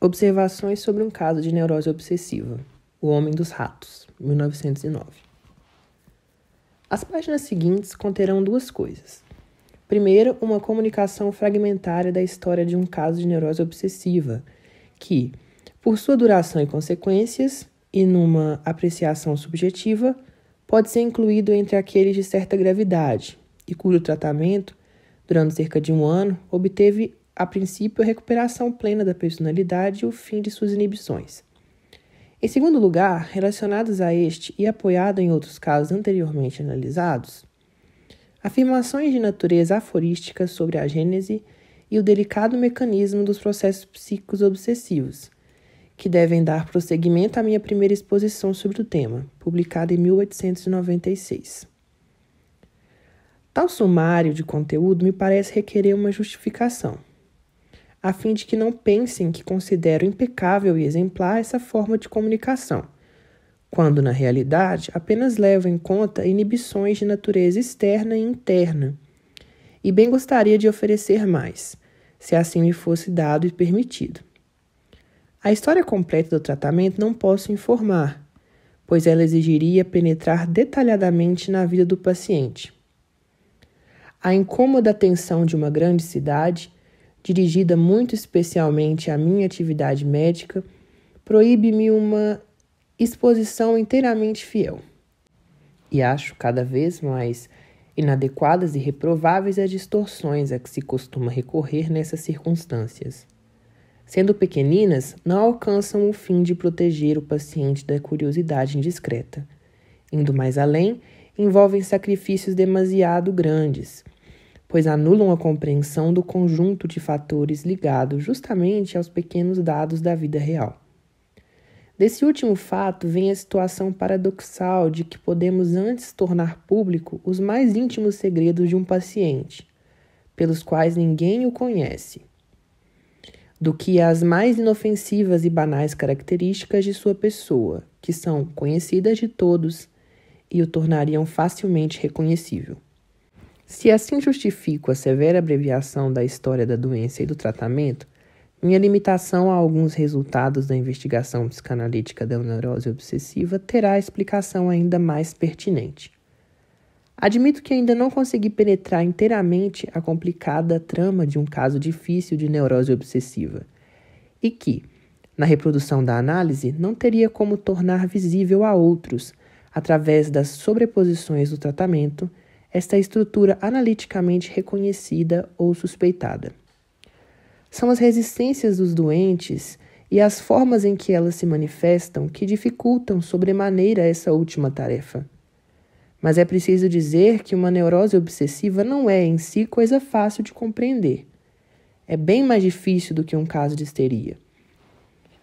Observações sobre um caso de neurose obsessiva. O Homem dos Ratos, 1909. As páginas seguintes conterão duas coisas. Primeiro, uma comunicação fragmentária da história de um caso de neurose obsessiva, que, por sua duração e consequências, e numa apreciação subjetiva, pode ser incluído entre aqueles de certa gravidade, e cujo tratamento, durante cerca de um ano, obteve a princípio a recuperação plena da personalidade e o fim de suas inibições. Em segundo lugar, relacionados a este e apoiado em outros casos anteriormente analisados, afirmações de natureza aforística sobre a gênese e o delicado mecanismo dos processos psíquicos obsessivos, que devem dar prosseguimento à minha primeira exposição sobre o tema, publicada em 1896. Tal sumário de conteúdo me parece requerer uma justificação, a fim de que não pensem que considero impecável e exemplar essa forma de comunicação, quando, na realidade, apenas levo em conta inibições de natureza externa e interna, e bem gostaria de oferecer mais, se assim me fosse dado e permitido. A história completa do tratamento não posso informar, pois ela exigiria penetrar detalhadamente na vida do paciente. A incômoda atenção de uma grande cidade, dirigida muito especialmente à minha atividade médica, proíbe-me uma exposição inteiramente fiel. E acho cada vez mais inadequadas e reprováveis as distorções a que se costuma recorrer nessas circunstâncias. Sendo pequeninas, não alcançam o fim de proteger o paciente da curiosidade indiscreta. Indo mais além, envolvem sacrifícios demasiado grandes, pois anulam a compreensão do conjunto de fatores ligados justamente aos pequenos dados da vida real. Desse último fato vem a situação paradoxal de que podemos antes tornar público os mais íntimos segredos de um paciente, pelos quais ninguém o conhece, do que as mais inofensivas e banais características de sua pessoa, que são conhecidas de todos e o tornariam facilmente reconhecível. Se assim justifico a severa abreviação da história da doença e do tratamento, minha limitação a alguns resultados da investigação psicanalítica da neurose obsessiva terá explicação ainda mais pertinente. Admito que ainda não consegui penetrar inteiramente a complicada trama de um caso difícil de neurose obsessiva e que, na reprodução da análise, não teria como tornar visível a outros, através das sobreposições do tratamento, esta estrutura analiticamente reconhecida ou suspeitada. São as resistências dos doentes e as formas em que elas se manifestam que dificultam sobremaneira essa última tarefa. Mas é preciso dizer que uma neurose obsessiva não é, em si, coisa fácil de compreender. É bem mais difícil do que um caso de histeria.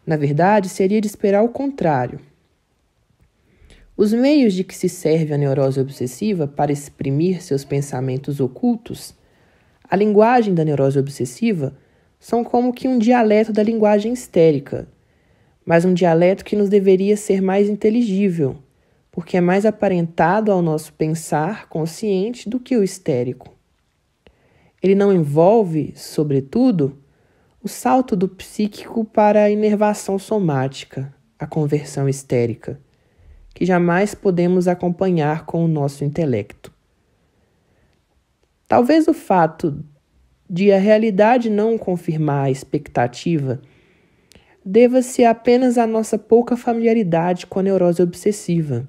Na verdade, seria de esperar o contrário. Os meios de que se serve a neurose obsessiva para exprimir seus pensamentos ocultos, a linguagem da neurose obsessiva, são como que um dialeto da linguagem histérica, mas um dialeto que nos deveria ser mais inteligível, porque é mais aparentado ao nosso pensar consciente do que o histérico. Ele não envolve, sobretudo, o salto do psíquico para a inervação somática, a conversão histérica, que jamais podemos acompanhar com o nosso intelecto. Talvez o fato de a realidade não confirmar a expectativa deva-se apenas à nossa pouca familiaridade com a neurose obsessiva.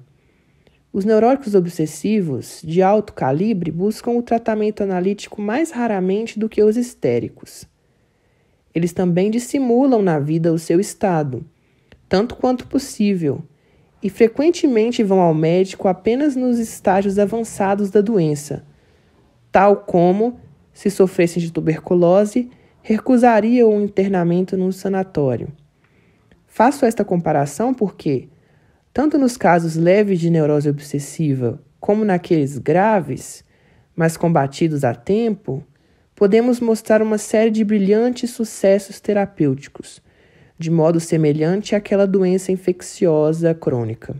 Os neuróticos obsessivos, de alto calibre, buscam o tratamento analítico mais raramente do que os histéricos. Eles também dissimulam na vida o seu estado, tanto quanto possível, e frequentemente vão ao médico apenas nos estágios avançados da doença, tal como, se sofressem de tuberculose, recusariam o internamento num sanatório. Faço esta comparação porque, tanto nos casos leves de neurose obsessiva como naqueles graves, mas combatidos a tempo, podemos mostrar uma série de brilhantes sucessos terapêuticos, de modo semelhante àquela doença infecciosa crônica.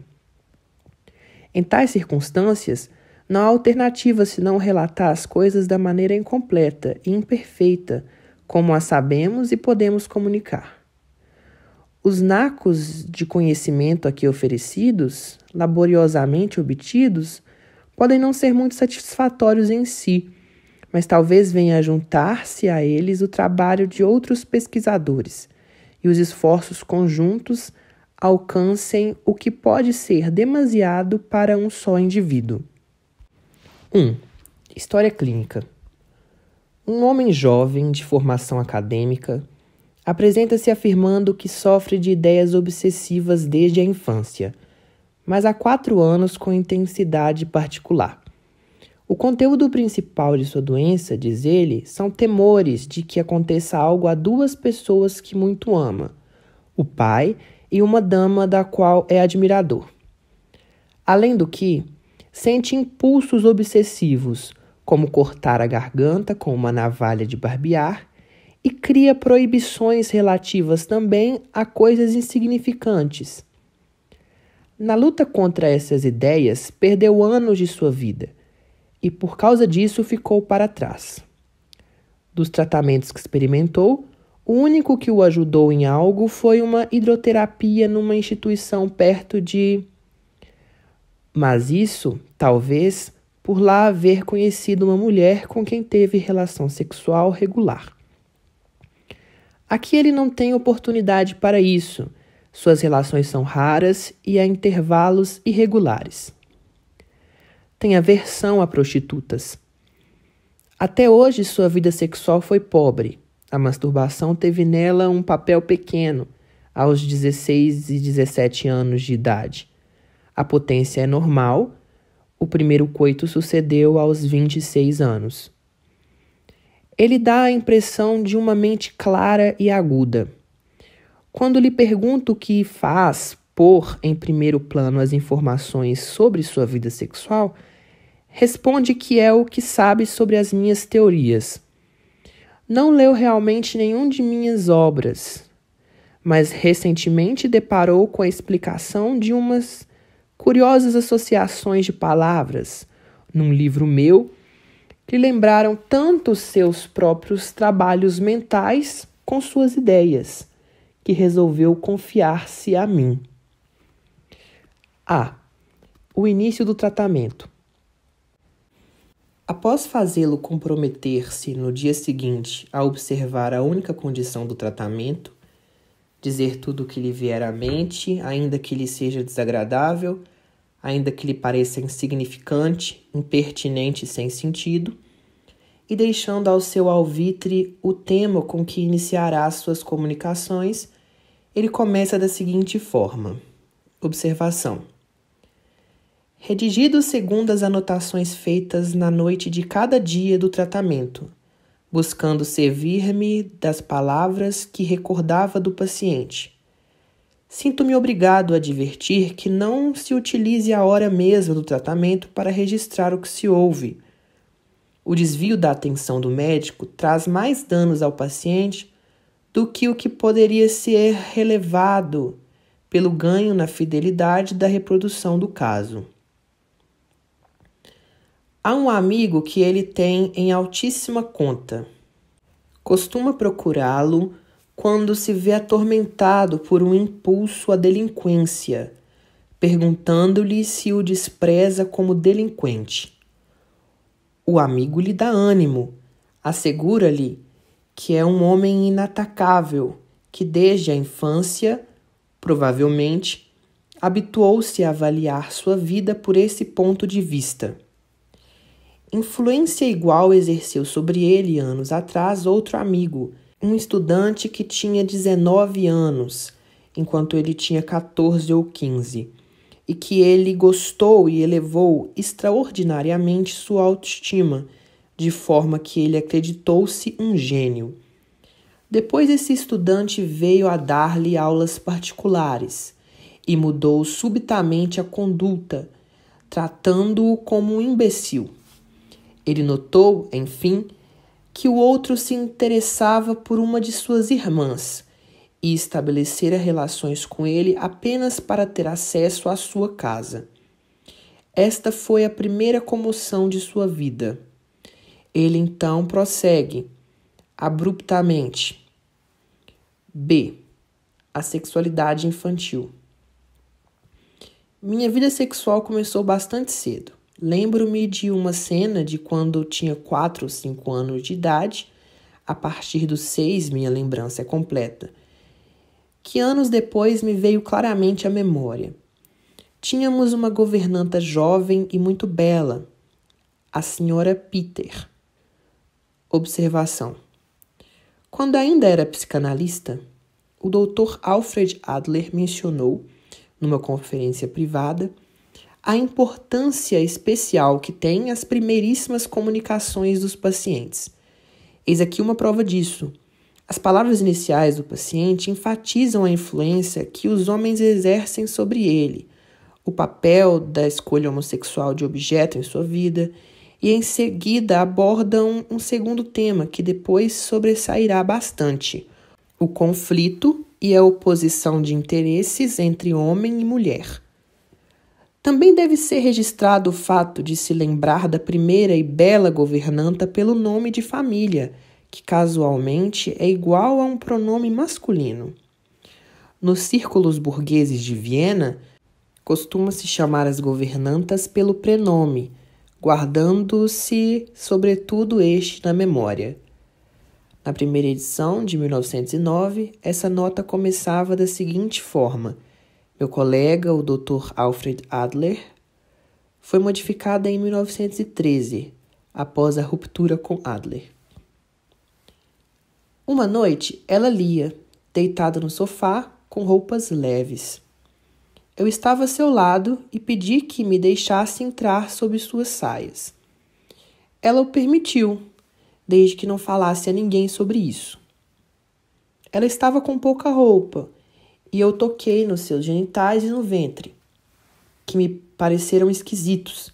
Em tais circunstâncias, não há alternativa senão relatar as coisas da maneira incompleta e imperfeita, como as sabemos e podemos comunicar. Os nacos de conhecimento aqui oferecidos, laboriosamente obtidos, podem não ser muito satisfatórios em si, mas talvez venha a juntar-se a eles o trabalho de outros pesquisadores e os esforços conjuntos alcancem o que pode ser demasiado para um só indivíduo. 1. História clínica. Um homem jovem de formação acadêmica apresenta-se afirmando que sofre de ideias obsessivas desde a infância, mas há 4 anos com intensidade particular. O conteúdo principal de sua doença, diz ele, são temores de que aconteça algo a 2 pessoas que muito ama, o pai e uma dama da qual é admirador. Além do que, sente impulsos obsessivos, como cortar a garganta com uma navalha de barbear, e cria proibições relativas também a coisas insignificantes. Na luta contra essas ideias, perdeu anos de sua vida e, por causa disso, ficou para trás. Dos tratamentos que experimentou, o único que o ajudou em algo foi uma hidroterapia numa instituição perto de... Mas isso, talvez, por lá haver conhecido uma mulher com quem teve relação sexual regular. Aqui ele não tem oportunidade para isso. Suas relações são raras e a intervalos irregulares. Tem aversão a prostitutas. Até hoje sua vida sexual foi pobre. A masturbação teve nela um papel pequeno, aos 16 e 17 anos de idade. A potência é normal. O primeiro coito sucedeu aos 26 anos. Ele dá a impressão de uma mente clara e aguda. Quando lhe pergunto o que faz pôr em primeiro plano as informações sobre sua vida sexual, responde que é o que sabe sobre as minhas teorias. Não leu realmente nenhum de minhas obras, mas recentemente deparou com a explicação de umas curiosas associações de palavras num livro meu que lembraram tanto seus próprios trabalhos mentais com suas ideias, que resolveu confiar-se a mim. A. O início do tratamento. Após fazê-lo comprometer-se no dia seguinte a observar a única condição do tratamento, dizer tudo o que lhe vier à mente, ainda que lhe seja desagradável, ainda que lhe pareça insignificante, impertinente e sem sentido, e deixando ao seu alvitre o tema com que iniciará suas comunicações, ele começa da seguinte forma. Observação. Redigido segundo as anotações feitas na noite de cada dia do tratamento, buscando servir-me das palavras que recordava do paciente. Sinto-me obrigado a advertir que não se utilize a hora mesma do tratamento para registrar o que se ouve. O desvio da atenção do médico traz mais danos ao paciente do que o que poderia ser relevado pelo ganho na fidelidade da reprodução do caso. Há um amigo que ele tem em altíssima conta. Costuma procurá-lo quando se vê atormentado por um impulso à delinquência, perguntando-lhe se o despreza como delinquente. O amigo lhe dá ânimo, assegura-lhe que é um homem inatacável, que desde a infância, provavelmente, habituou-se a avaliar sua vida por esse ponto de vista. Influência igual exerceu sobre ele anos atrás outro amigo, um estudante que tinha 19 anos, enquanto ele tinha 14 ou 15, e que ele gostou e elevou extraordinariamente sua autoestima, de forma que ele acreditou-se um gênio. Depois esse estudante veio a dar-lhe aulas particulares e mudou subitamente a conduta, tratando-o como um imbecil. Ele notou, enfim, que o outro se interessava por uma de suas irmãs e estabelecera relações com ele apenas para ter acesso à sua casa. Esta foi a primeira comoção de sua vida. Ele então prossegue, abruptamente. B. a sexualidade infantil. Minha vida sexual começou bastante cedo. Lembro-me de uma cena de quando tinha 4 ou 5 anos de idade. A partir dos 6, minha lembrança é completa, que anos depois me veio claramente à memória. Tínhamos uma governanta jovem e muito bela, a senhora Peter. Observação. Quando ainda era psicanalista, o Dr. Alfred Adler mencionou, numa conferência privada, a importância especial que têm as primeiríssimas comunicações dos pacientes. Eis aqui uma prova disso. As palavras iniciais do paciente enfatizam a influência que os homens exercem sobre ele, o papel da escolha homossexual de objeto em sua vida, e em seguida abordam um segundo tema que depois sobressairá bastante: o conflito e a oposição de interesses entre homem e mulher. Também deve ser registrado o fato de se lembrar da primeira e bela governanta pelo nome de família, que casualmente é igual a um pronome masculino. Nos círculos burgueses de Viena, costuma-se chamar as governantas pelo prenome, guardando-se, sobretudo, este na memória. Na primeira edição, de 1909, essa nota começava da seguinte forma: meu colega, o Dr. Alfred Adler, foi modificada em 1913, após a ruptura com Adler. Uma noite, ela lia, deitada no sofá, com roupas leves. Eu estava a seu lado e pedi que me deixasse entrar sob suas saias. Ela o permitiu, desde que não falasse a ninguém sobre isso. Ela estava com pouca roupa, e eu toquei nos seus genitais e no ventre, que me pareceram esquisitos.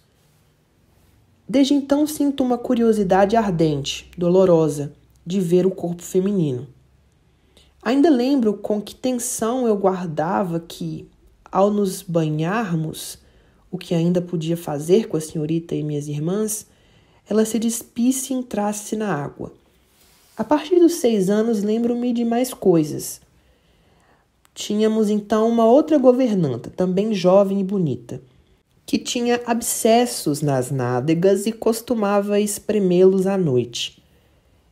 Desde então sinto uma curiosidade ardente, dolorosa, de ver o corpo feminino. Ainda lembro com que tensão eu guardava que, ao nos banharmos, o que ainda podia fazer com a senhorita e minhas irmãs, ela se despisse e entrasse na água. A partir dos 6 anos lembro-me de mais coisas. Tínhamos então uma outra governanta, também jovem e bonita, que tinha abscessos nas nádegas e costumava espremê-los à noite.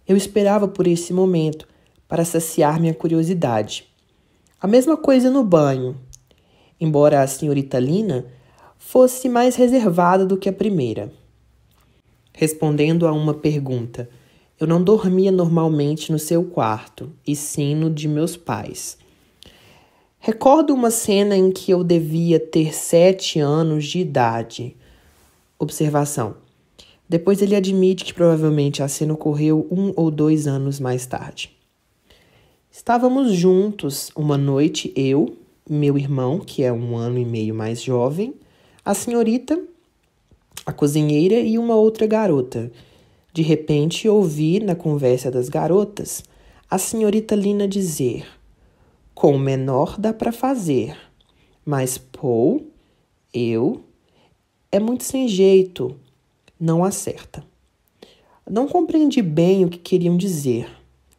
Eu esperava por esse momento, para saciar minha curiosidade. A mesma coisa no banho, embora a senhorita Lina fosse mais reservada do que a primeira. Respondendo a uma pergunta, eu não dormia normalmente no seu quarto, e sim no de meus pais. Recordo uma cena em que eu devia ter 7 anos de idade. Observação. Depois ele admite que provavelmente a cena ocorreu 1 ou 2 anos mais tarde. Estávamos juntos uma noite, eu, meu irmão, que é 1 ano e meio mais jovem, a senhorita, a cozinheira e uma outra garota. De repente ouvi, na conversa das garotas, a senhorita Lina dizer: com o menor dá para fazer, mas Paul, é muito sem jeito. Não acerta. Não compreendi bem o que queriam dizer,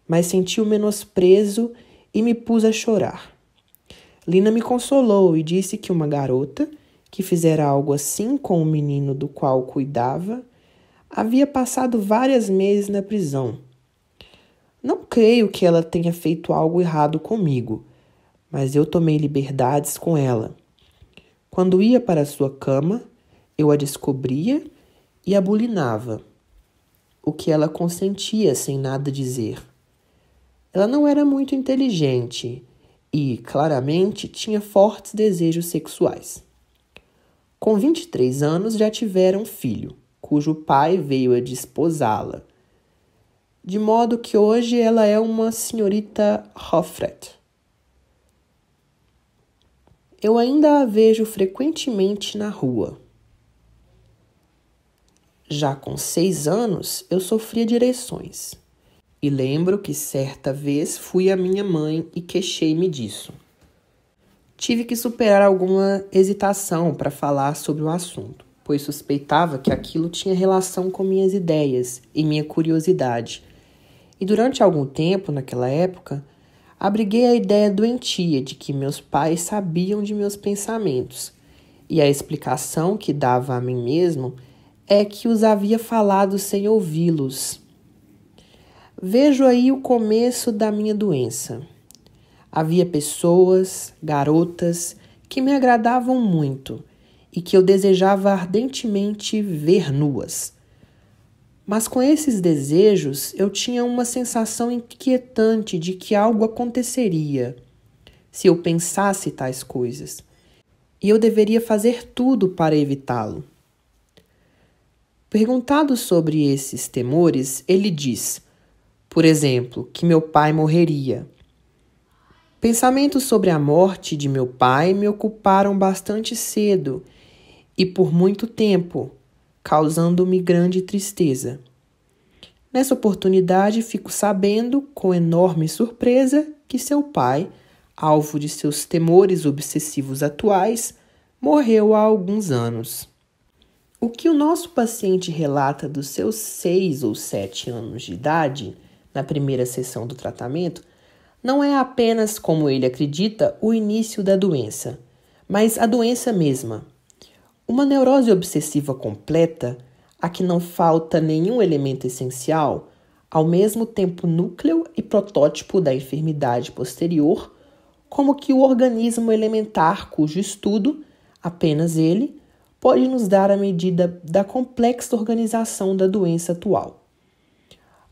mas senti o menosprezo e me pus a chorar. Lina me consolou e disse que uma garota, que fizera algo assim com o menino do qual cuidava, havia passado vários meses na prisão. Não creio que ela tenha feito algo errado comigo, mas eu tomei liberdades com ela. Quando ia para sua cama, eu a descobria e a bulinava, o que ela consentia sem nada dizer. Ela não era muito inteligente e, claramente, tinha fortes desejos sexuais. Com 23 anos já tivera um filho, cujo pai veio a desposá-la, de modo que hoje ela é uma senhorita Hoffret. Eu ainda a vejo frequentemente na rua. Já com 6 anos, eu sofria direções. E lembro que certa vez fui à minha mãe e queixei-me disso. Tive que superar alguma hesitação para falar sobre o assunto, pois suspeitava que aquilo tinha relação com minhas ideias e minha curiosidade. E durante algum tempo, naquela época, abriguei a ideia doentia de que meus pais sabiam de meus pensamentos, e a explicação que dava a mim mesmo é que os havia falado sem ouvi-los. Vejo aí o começo da minha doença. Havia pessoas, garotas, que me agradavam muito e que eu desejava ardentemente ver nuas. Mas com esses desejos eu tinha uma sensação inquietante de que algo aconteceria se eu pensasse tais coisas, e eu deveria fazer tudo para evitá-lo. Perguntado sobre esses temores, ele diz, por exemplo, que meu pai morreria. Pensamentos sobre a morte de meu pai me ocuparam bastante cedo e por muito tempo, causando-me grande tristeza. Nessa oportunidade, fico sabendo, com enorme surpresa, que seu pai, alvo de seus temores obsessivos atuais, morreu há alguns anos. O que o nosso paciente relata dos seus 6 ou 7 anos de idade, na primeira sessão do tratamento, não é apenas, como ele acredita, o início da doença, mas a doença mesma. Uma neurose obsessiva completa, a que não falta nenhum elemento essencial, ao mesmo tempo núcleo e protótipo da enfermidade posterior, como que o organismo elementar cujo estudo, apenas ele, pode nos dar a medida da complexa organização da doença atual.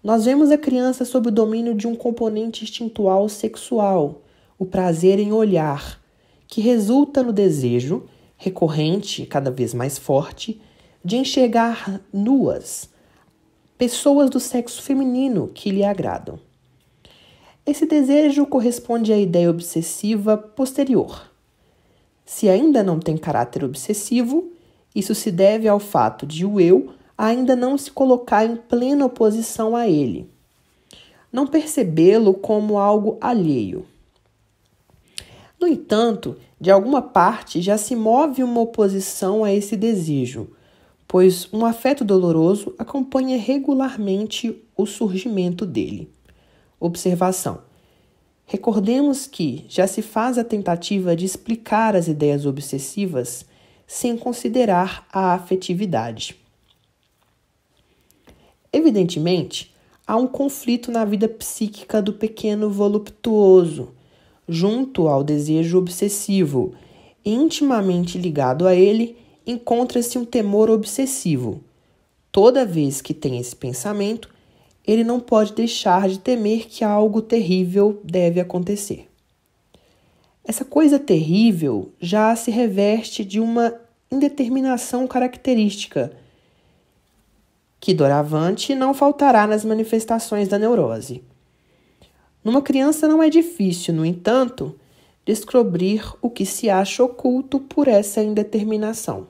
Nós vemos a criança sob o domínio de um componente instintual sexual, o prazer em olhar, que resulta no desejo, recorrente e cada vez mais forte, de enxergar nuas, pessoas do sexo feminino que lhe agradam. Esse desejo corresponde à ideia obsessiva posterior. Se ainda não tem caráter obsessivo, isso se deve ao fato de o eu ainda não se colocar em plena oposição a ele, não percebê-lo como algo alheio. No entanto, de alguma parte já se move uma oposição a esse desejo, pois um afeto doloroso acompanha regularmente o surgimento dele. Observação. Recordemos que já se faz a tentativa de explicar as ideias obsessivas sem considerar a afetividade. Evidentemente, há um conflito na vida psíquica do pequeno voluptuoso, junto ao desejo obsessivo, e intimamente ligado a ele, encontra-se um temor obsessivo. Toda vez que tem esse pensamento, ele não pode deixar de temer que algo terrível deve acontecer. Essa coisa terrível já se reveste de uma indeterminação característica, que doravante não faltará nas manifestações da neurose. Numa criança não é difícil, no entanto, descobrir o que se acha oculto por essa indeterminação.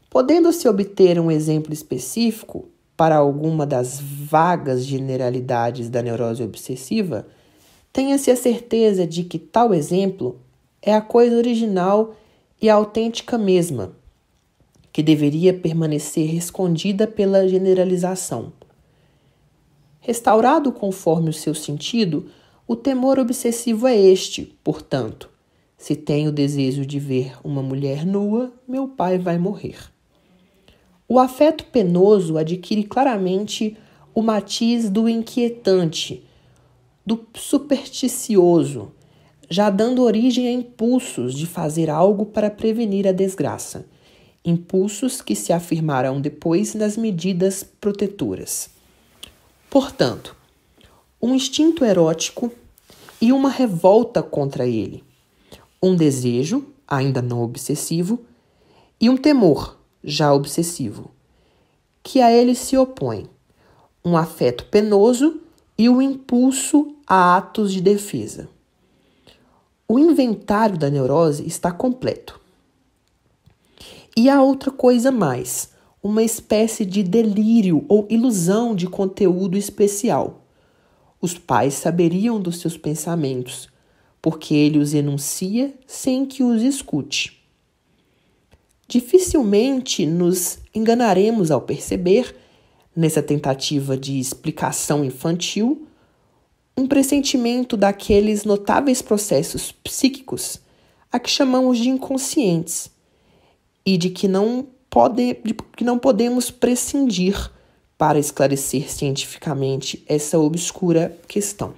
Podendo-se obter um exemplo específico para alguma das vagas generalidades da neurose obsessiva, tenha-se a certeza de que tal exemplo é a coisa original e autêntica mesma, que deveria permanecer escondida pela generalização. Restaurado conforme o seu sentido, o temor obsessivo é este, portanto. Se tenho o desejo de ver uma mulher nua, meu pai vai morrer. O afeto penoso adquire claramente o matiz do inquietante, do supersticioso, já dando origem a impulsos de fazer algo para prevenir a desgraça, impulsos que se afirmarão depois nas medidas protetoras. Portanto, um instinto erótico e uma revolta contra ele, um desejo, ainda não obsessivo, e um temor, já obsessivo, que a ele se opõe, um afeto penoso e o impulso a atos de defesa. O inventário da neurose está completo. E há outra coisa mais, uma espécie de delírio ou ilusão de conteúdo especial. Os pais saberiam dos seus pensamentos, porque ele os enuncia sem que os escute. Dificilmente nos enganaremos ao perceber, nessa tentativa de explicação infantil, um pressentimento daqueles notáveis processos psíquicos a que chamamos de inconscientes e de que não podemos prescindir para esclarecer cientificamente essa obscura questão.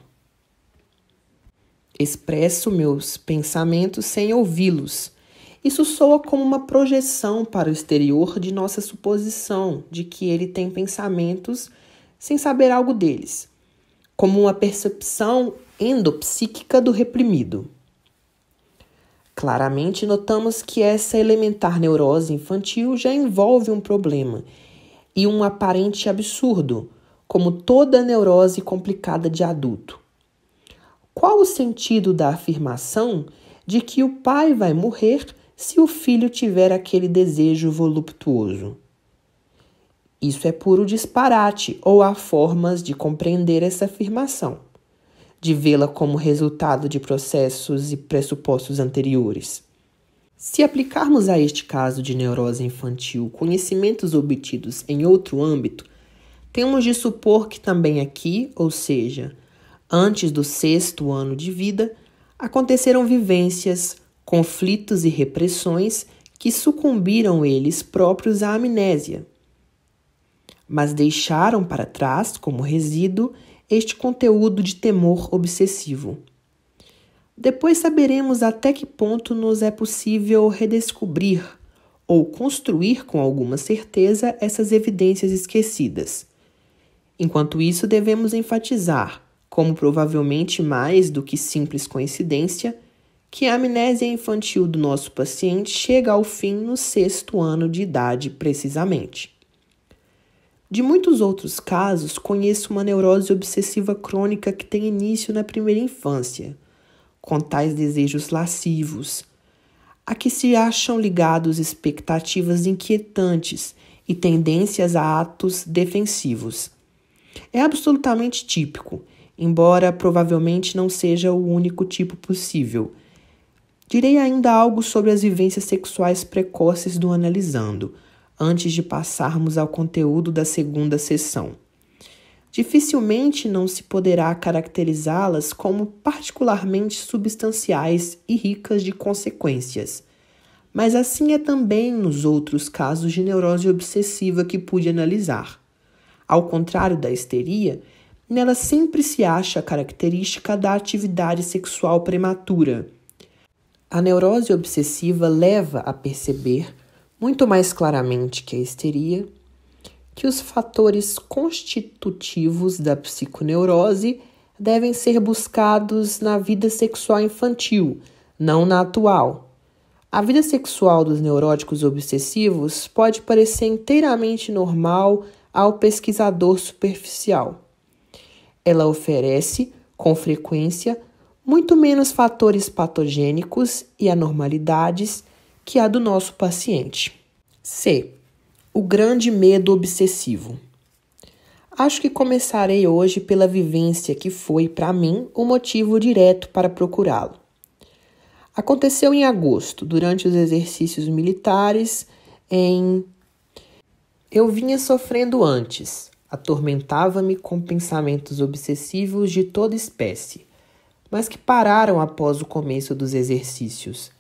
Expresso meus pensamentos sem ouvi-los. Isso soa como uma projeção para o exterior de nossa suposição de que ele tem pensamentos sem saber algo deles, como uma percepção endopsíquica do reprimido. Claramente notamos que essa elementar neurose infantil já envolve um problema e um aparente absurdo, como toda neurose complicada de adulto. Qual o sentido da afirmação de que o pai vai morrer se o filho tiver aquele desejo voluptuoso? Isso é puro disparate, ou há formas de compreender essa afirmação, de vê-la como resultado de processos e pressupostos anteriores. Se aplicarmos a este caso de neurose infantil conhecimentos obtidos em outro âmbito, temos de supor que também aqui, ou seja, antes do 6º ano de vida, aconteceram vivências, conflitos e repressões que sucumbiram eles próprios à amnésia, mas deixaram para trás, como resíduo, este conteúdo de temor obsessivo. Depois saberemos até que ponto nos é possível redescobrir ou construir com alguma certeza essas evidências esquecidas. Enquanto isso, devemos enfatizar, como provavelmente mais do que simples coincidência, que a amnésia infantil do nosso paciente chega ao fim no 6º ano de idade, precisamente. De muitos outros casos, conheço uma neurose obsessiva crônica que tem início na primeira infância, com tais desejos lascivos, a que se acham ligados expectativas inquietantes e tendências a atos defensivos. É absolutamente típico, embora provavelmente não seja o único tipo possível. Direi ainda algo sobre as vivências sexuais precoces do analisando, antes de passarmos ao conteúdo da 2ª sessão. Dificilmente não se poderá caracterizá-las como particularmente substanciais e ricas de consequências, mas assim é também nos outros casos de neurose obsessiva que pude analisar. Ao contrário da histeria, nela sempre se acha a característica da atividade sexual prematura. A neurose obsessiva leva a perceber, muito mais claramente que a histeria, que os fatores constitutivos da psiconeurose devem ser buscados na vida sexual infantil, não na atual. A vida sexual dos neuróticos obsessivos pode parecer inteiramente normal ao pesquisador superficial. Ela oferece, com frequência, muito menos fatores patogênicos e anormalidades que a do nosso paciente. C. O grande medo obsessivo. Acho que começarei hoje pela vivência que foi, para mim, o motivo direto para procurá-lo. Aconteceu em agosto, durante os exercícios militares Eu vinha sofrendo antes, atormentava-me com pensamentos obsessivos de toda espécie, mas que pararam após o começo dos exercícios.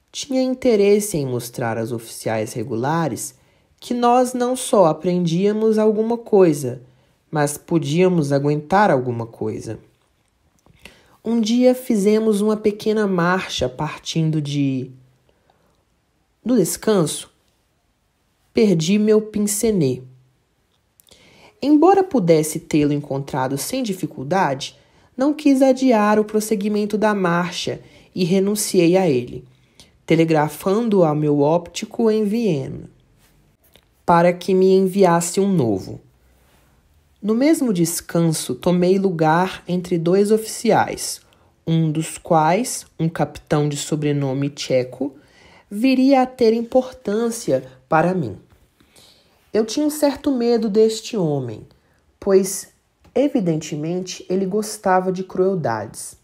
Tinha interesse em mostrar aos oficiais regulares que nós não só aprendíamos alguma coisa, mas podíamos aguentar alguma coisa. Um dia fizemos uma pequena marcha partindo No descanso, perdi meu pince-nez. Embora pudesse tê-lo encontrado sem dificuldade, não quis adiar o prosseguimento da marcha e renunciei a ele, telegrafando ao meu óptico em Viena, para que me enviasse um novo. No mesmo descanso, tomei lugar entre 2 oficiais, um dos quais, um capitão de sobrenome tcheco, viria a ter importância para mim. Eu tinha um certo medo deste homem, pois, evidentemente, ele gostava de crueldades.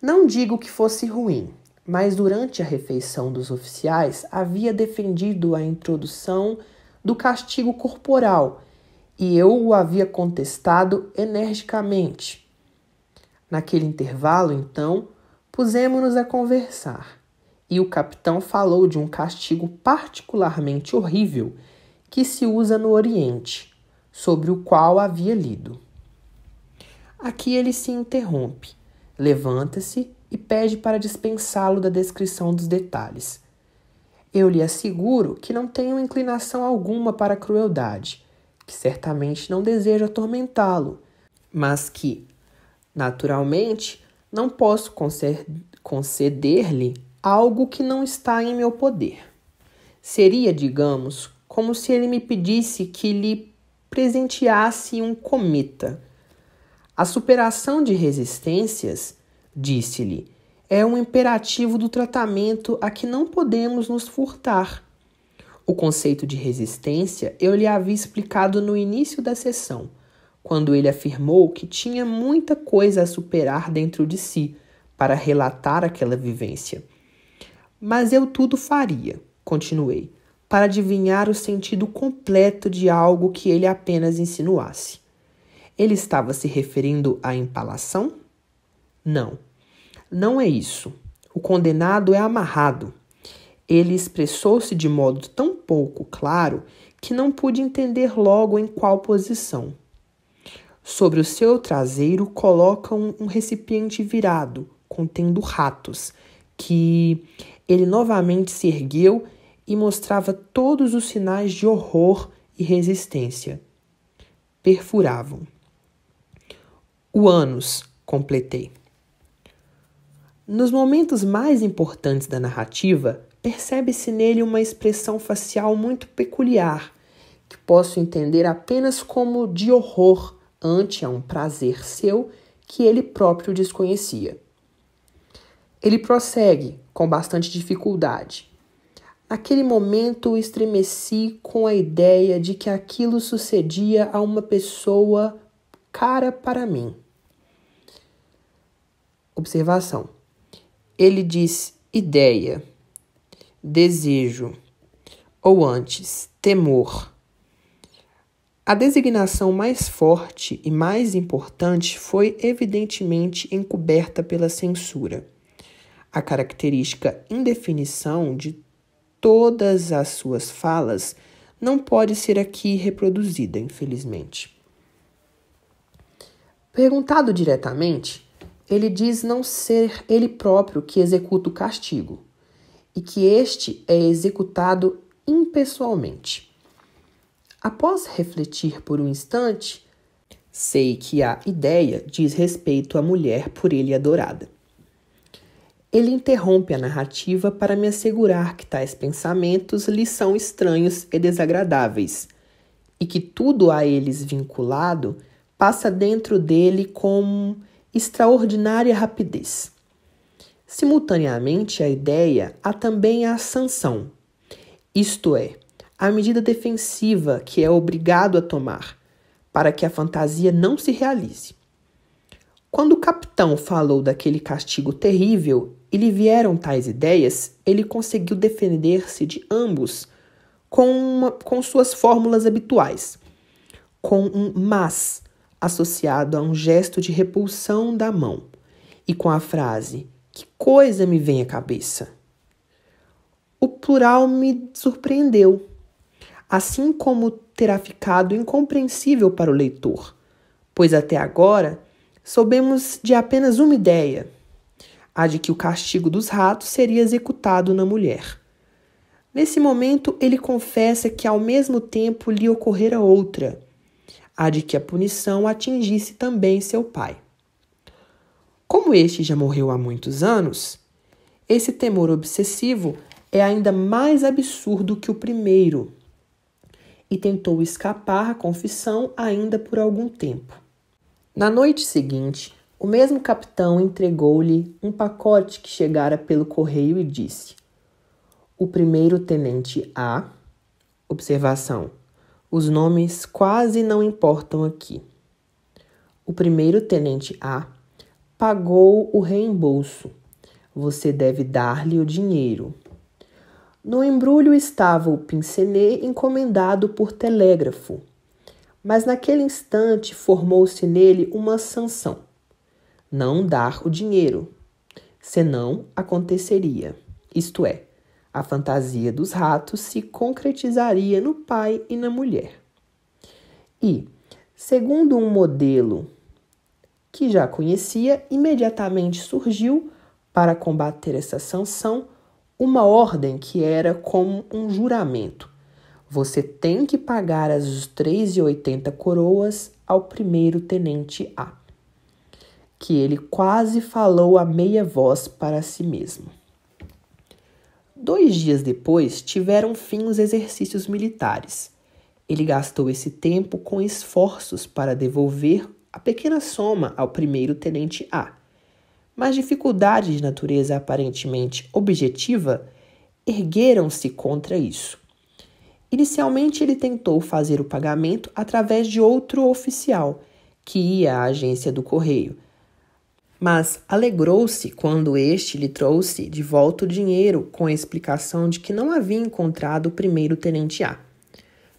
Não digo que fosse ruim, mas durante a refeição dos oficiais havia defendido a introdução do castigo corporal e eu o havia contestado energicamente. Naquele intervalo, então, pusemo-nos a conversar, e o capitão falou de um castigo particularmente horrível que se usa no Oriente, sobre o qual havia lido. Aqui ele se interrompe, levanta-se e pede para dispensá-lo da descrição dos detalhes. Eu lhe asseguro que não tenho inclinação alguma para a crueldade, que certamente não desejo atormentá-lo, mas que, naturalmente, não posso conceder-lhe algo que não está em meu poder. Seria, digamos, como se ele me pedisse que lhe presenteasse um cometa. A superação de resistências, disse-lhe, é um imperativo do tratamento a que não podemos nos furtar. O conceito de resistência eu lhe havia explicado no início da sessão, quando ele afirmou que tinha muita coisa a superar dentro de si para relatar aquela vivência. Mas eu tudo faria, continuei, para adivinhar o sentido completo de algo que ele apenas insinuasse. Ele estava se referindo à empalação? Não, não é isso. O condenado é amarrado. Ele expressou-se de modo tão pouco claro que não pude entender logo em qual posição. Sobre o seu traseiro colocam um recipiente virado, contendo ratos, que ele novamente se ergueu e mostrava todos os sinais de horror e resistência. Perfuravam. O ânus, completei. Nos momentos mais importantes da narrativa, percebe-se nele uma expressão facial muito peculiar, que posso entender apenas como de horror ante a um prazer seu que ele próprio desconhecia. Ele prossegue com bastante dificuldade. Naquele momento estremeci com a ideia de que aquilo sucedia a uma pessoa cara para mim. Observação. Ele diz ideia, desejo, ou antes, temor. A designação mais forte e mais importante foi evidentemente encoberta pela censura. A característica indefinição de todas as suas falas não pode ser aqui reproduzida, infelizmente. Perguntado diretamente, ele diz não ser ele próprio que executa o castigo, e que este é executado impessoalmente. Após refletir por um instante, sei que a ideia diz respeito à mulher por ele adorada. Ele interrompe a narrativa para me assegurar que tais pensamentos lhe são estranhos e desagradáveis, e que tudo a eles vinculado passa dentro dele com extraordinária rapidez. Simultaneamente à ideia, há também a sanção, isto é, a medida defensiva que é obrigado a tomar, para que a fantasia não se realize. Quando o capitão falou daquele castigo terrível e lhe vieram tais ideias, ele conseguiu defender-se de ambos com suas fórmulas habituais, com um mas associado a um gesto de repulsão da mão e com a frase "que coisa me vem à cabeça?". O plural me surpreendeu, assim como terá ficado incompreensível para o leitor, pois até agora soubemos de apenas uma ideia, a de que o castigo dos ratos seria executado na mulher. Nesse momento, ele confessa que ao mesmo tempo lhe ocorrera outra, a de que a punição atingisse também seu pai. Como este já morreu há muitos anos, esse temor obsessivo é ainda mais absurdo que o primeiro, e tentou escapar à confissão ainda por algum tempo. Na noite seguinte, o mesmo capitão entregou-lhe um pacote que chegara pelo correio e disse: "O primeiro-tenente A, observação, os nomes quase não importam aqui. O primeiro-tenente A pagou o reembolso. Você deve dar-lhe o dinheiro." No embrulho estava o pince-nez encomendado por telégrafo, mas naquele instante formou-se nele uma sanção. não dar o dinheiro, senão aconteceria, isto é, a fantasia dos ratos se concretizaria no pai e na mulher. E, segundo um modelo que já conhecia, imediatamente surgiu, para combater essa sanção, uma ordem que era como um juramento. Você tem que pagar as 3,80 coroas ao primeiro tenente A, que ele quase falou a meia voz para si mesmo. 2 dias depois, tiveram fim os exercícios militares. Ele gastou esse tempo com esforços para devolver a pequena soma ao primeiro tenente A. Mas dificuldades de natureza aparentemente objetiva ergueram-se contra isso. Inicialmente, ele tentou fazer o pagamento através de outro oficial, que ia à agência do correio. Mas alegrou-se quando este lhe trouxe de volta o dinheiro com a explicação de que não havia encontrado o primeiro tenente A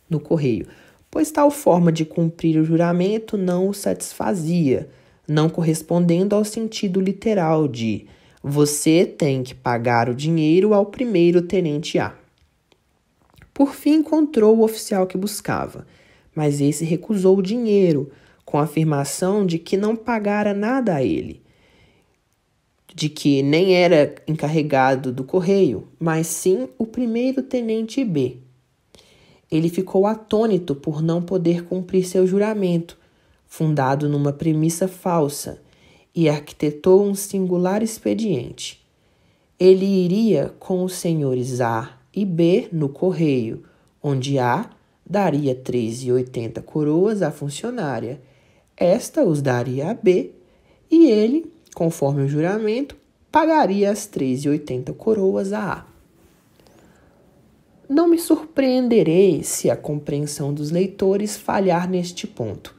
no correio, pois tal forma de cumprir o juramento não o satisfazia, não correspondendo ao sentido literal de você tem que pagar o dinheiro ao primeiro tenente A. Por fim, encontrou o oficial que buscava, mas esse recusou o dinheiro, com a afirmação de que não pagara nada a ele, de que nem era encarregado do correio, mas sim o primeiro tenente B. Ele ficou atônito por não poder cumprir seu juramento, fundado numa premissa falsa, e arquitetou um singular expediente. Ele iria com os senhores A e B no correio, onde A daria 3,80 coroas à funcionária, esta os daria a B, e ele, conforme o juramento, pagaria as 3,80 coroas a A. Não me surpreenderei se a compreensão dos leitores falhar neste ponto,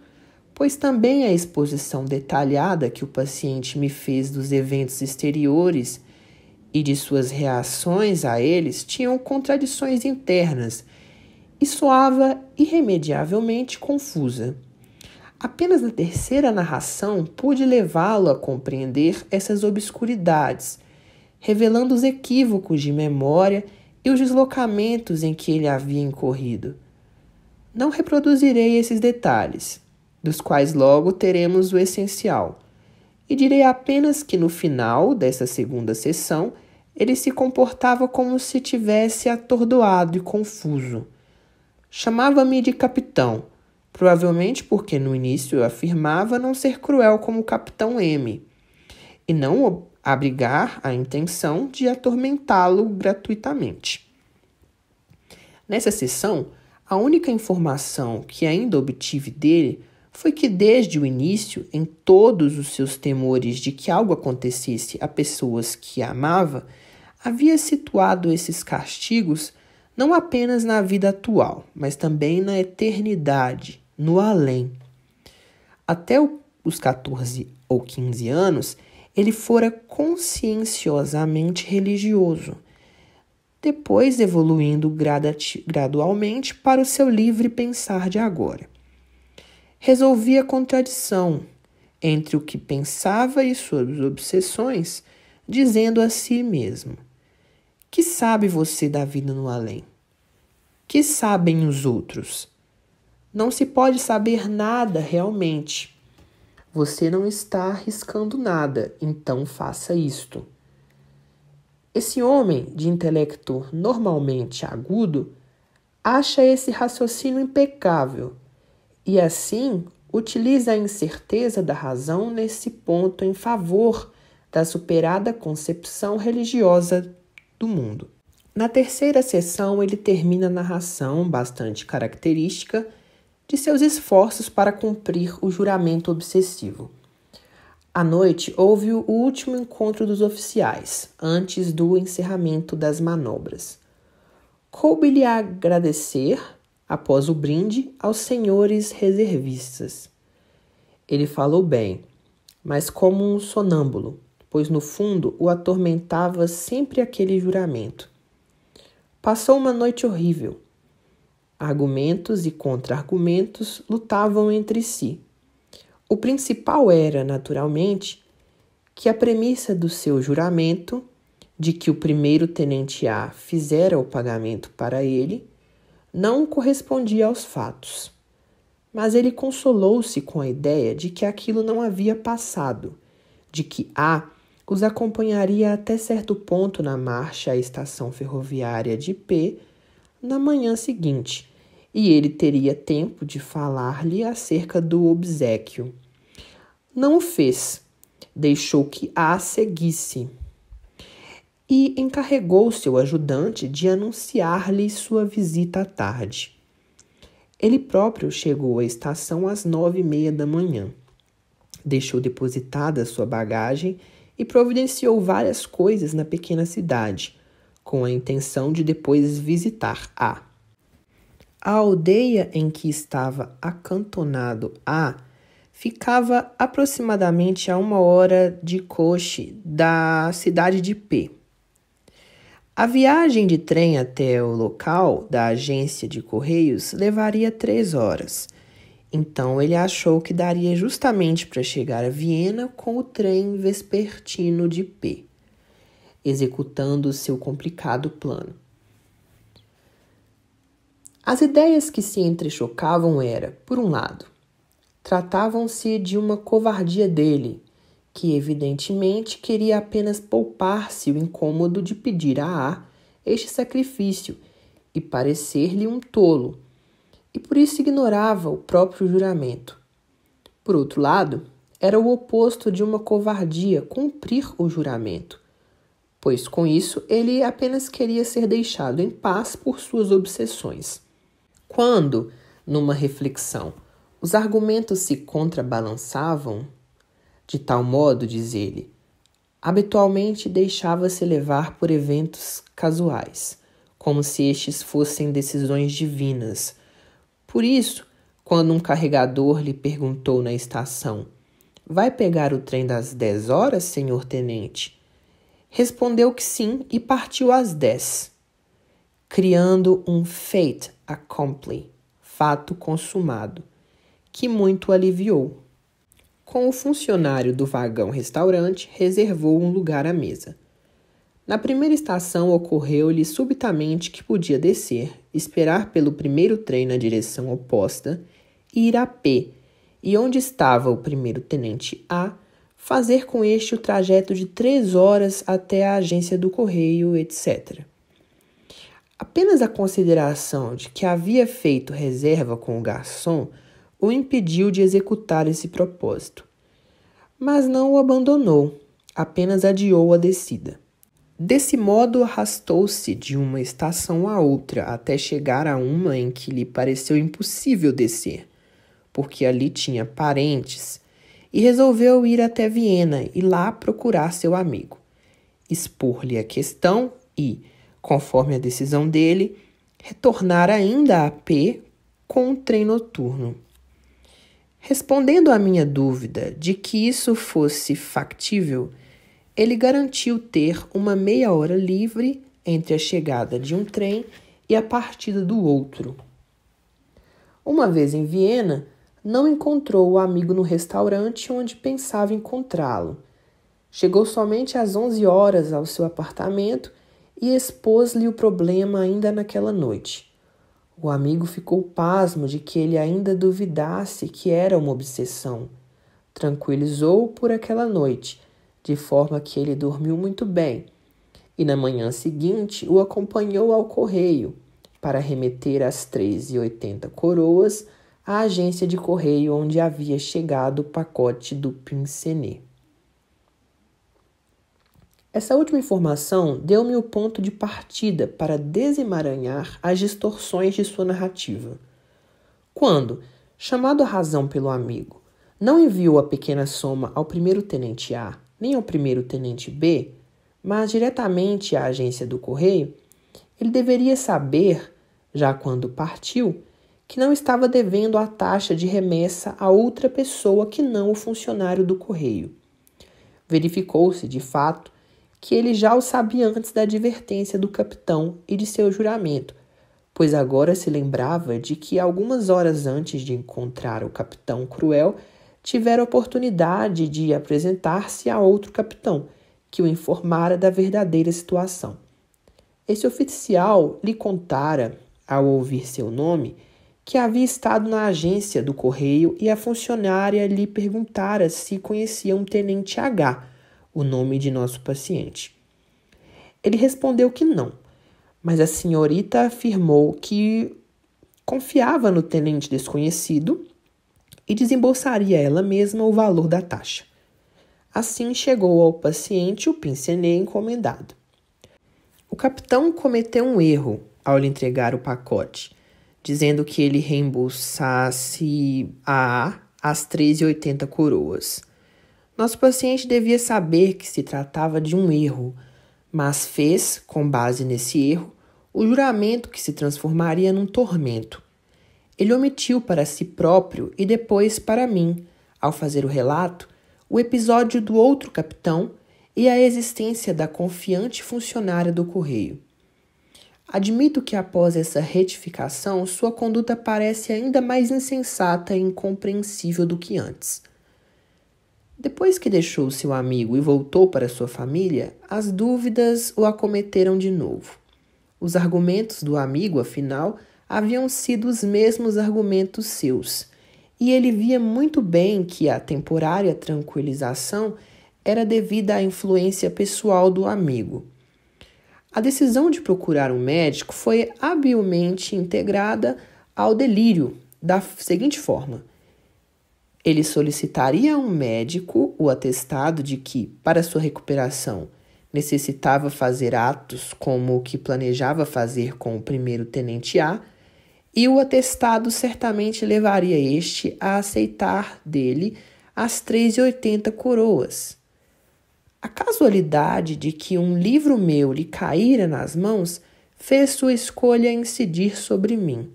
pois também a exposição detalhada que o paciente me fez dos eventos exteriores e de suas reações a eles tinham contradições internas e soava irremediavelmente confusa. Apenas na terceira narração pude levá-lo a compreender essas obscuridades, revelando os equívocos de memória e os deslocamentos em que ele havia incorrido. Não reproduzirei esses detalhes, dos quais logo teremos o essencial, e direi apenas que no final dessa segunda sessão ele se comportava como se tivesse atordoado e confuso. Chamava-me de capitão, provavelmente porque no início eu afirmava não ser cruel como o capitão M, e não abrigar a intenção de atormentá-lo gratuitamente. Nessa sessão, a única informação que ainda obtive dele foi que desde o início, em todos os seus temores de que algo acontecesse a pessoas que amava, havia situado esses castigos não apenas na vida atual, mas também na eternidade, no além. Até os 14 ou 15 anos, ele fora conscienciosamente religioso, depois evoluindo gradualmente para o seu livre pensar de agora. Resolvia a contradição entre o que pensava e suas obsessões, dizendo a si mesmo: que sabe você da vida no além? Que sabem os outros? Não se pode saber nada realmente. Você não está arriscando nada, então faça isto. Esse homem de intelecto normalmente agudo acha esse raciocínio impecável e, assim, utiliza a incerteza da razão nesse ponto em favor da superada concepção religiosa do mundo. Na terceira sessão, ele termina a narração, bastante característica, de seus esforços para cumprir o juramento obsessivo. À noite, houve o último encontro dos oficiais, antes do encerramento das manobras. Coube-lhe agradecer, após o brinde, aos senhores reservistas. Ele falou bem, mas como um sonâmbulo, pois no fundo o atormentava sempre aquele juramento. Passou uma noite horrível. Argumentos e contra-argumentos lutavam entre si. O principal era, naturalmente, que a premissa do seu juramento, de que o primeiro-tenente A fizera o pagamento para ele, não correspondia aos fatos. Mas ele consolou-se com a ideia de que aquilo não havia passado, de que A os acompanharia até certo ponto na marcha à estação ferroviária de P na manhã seguinte, e ele teria tempo de falar-lhe acerca do obséquio. Não o fez, deixou que A seguisse e encarregou seu ajudante de anunciar-lhe sua visita à tarde. Ele próprio chegou à estação às 9h30 da manhã. Deixou depositada sua bagagem e providenciou várias coisas na pequena cidade, com a intenção de depois visitar A. A aldeia em que estava acantonado A ficava aproximadamente a 1 hora de coche da cidade de P. A viagem de trem até o local da agência de correios levaria 3 horas. Então ele achou que daria justamente para chegar a Viena com o trem vespertino de P, executando seu complicado plano. As ideias que se entrechocavam era, por um lado, tratavam-se de uma covardia dele, que evidentemente queria apenas poupar-se o incômodo de pedir a A este sacrifício e parecer-lhe um tolo, e por isso ignorava o próprio juramento. Por outro lado, era o oposto de uma covardia cumprir o juramento, pois com isso ele apenas queria ser deixado em paz por suas obsessões. Quando, numa reflexão, os argumentos se contrabalançavam, de tal modo, diz ele, habitualmente deixava-se levar por eventos casuais, como se estes fossem decisões divinas. Por isso, quando um carregador lhe perguntou na estação: "Vai pegar o trem das 10 horas, senhor tenente?", respondeu que sim e partiu às 10, criando um fait accompli, fato consumado, que muito aliviou. Com o funcionário do vagão-restaurante, reservou um lugar à mesa. Na primeira estação, ocorreu-lhe subitamente que podia descer, esperar pelo primeiro trem na direção oposta, ir a P, e onde estava o primeiro-tenente A, fazer com este o trajeto de 3 horas até a agência do correio, etc. Apenas a consideração de que havia feito reserva com o garçom o impediu de executar esse propósito. Mas não o abandonou, apenas adiou a descida. Desse modo, arrastou-se de uma estação a outra, até chegar a uma em que lhe pareceu impossível descer, porque ali tinha parentes, e resolveu ir até Viena e lá procurar seu amigo, expor-lhe a questão e, conforme a decisão dele, retornar ainda a P com um trem noturno. Respondendo à minha dúvida de que isso fosse factível, ele garantiu ter uma meia hora livre entre a chegada de um trem e a partida do outro. Uma vez em Viena, não encontrou o amigo no restaurante onde pensava encontrá-lo. Chegou somente às 11 horas ao seu apartamento e expôs-lhe o problema ainda naquela noite. O amigo ficou pasmo de que ele ainda duvidasse que era uma obsessão. Tranquilizou-o por aquela noite, de forma que ele dormiu muito bem, e na manhã seguinte o acompanhou ao correio para remeter às 3,80 coroas à agência de correio onde havia chegado o pacote do Pincenez. Essa última informação deu-me o ponto de partida para desemaranhar as distorções de sua narrativa. Quando, chamado à razão pelo amigo, não enviou a pequena soma ao primeiro-tenente A nem ao primeiro-tenente B, mas diretamente à agência do correio, ele deveria saber, já quando partiu, que não estava devendo a taxa de remessa a outra pessoa que não o funcionário do correio. Verificou-se, de fato, que ele já o sabia antes da advertência do capitão e de seu juramento, pois agora se lembrava de que algumas horas antes de encontrar o capitão Cruel, tivera a oportunidade de apresentar-se a outro capitão, que o informara da verdadeira situação. Esse oficial lhe contara, ao ouvir seu nome, que havia estado na agência do correio e a funcionária lhe perguntara se conhecia um tenente H, o nome de nosso paciente. Ele respondeu que não, mas a senhorita afirmou que confiava no tenente desconhecido e desembolsaria ela mesma o valor da taxa. Assim chegou ao paciente o pincenê encomendado. O capitão cometeu um erro ao lhe entregar o pacote, dizendo que ele reembolsasse as 13,80 coroas. Nosso paciente devia saber que se tratava de um erro, mas fez, com base nesse erro, o juramento que se transformaria num tormento. Ele omitiu para si próprio e depois para mim, ao fazer o relato, o episódio do outro capitão e a existência da confiante funcionária do correio. Admito que após essa retificação, sua conduta parece ainda mais insensata e incompreensível do que antes. Depois que deixou seu amigo e voltou para sua família, as dúvidas o acometeram de novo. Os argumentos do amigo, afinal, haviam sido os mesmos argumentos seus, e ele via muito bem que a temporária tranquilização era devida à influência pessoal do amigo. A decisão de procurar um médico foi habilmente integrada ao delírio da seguinte forma: ele solicitaria a um médico o atestado de que, para sua recuperação, necessitava fazer atos como o que planejava fazer com o primeiro tenente A, e o atestado certamente levaria este a aceitar dele as 13,80 coroas. A casualidade de que um livro meu lhe caíra nas mãos fez sua escolha incidir sobre mim.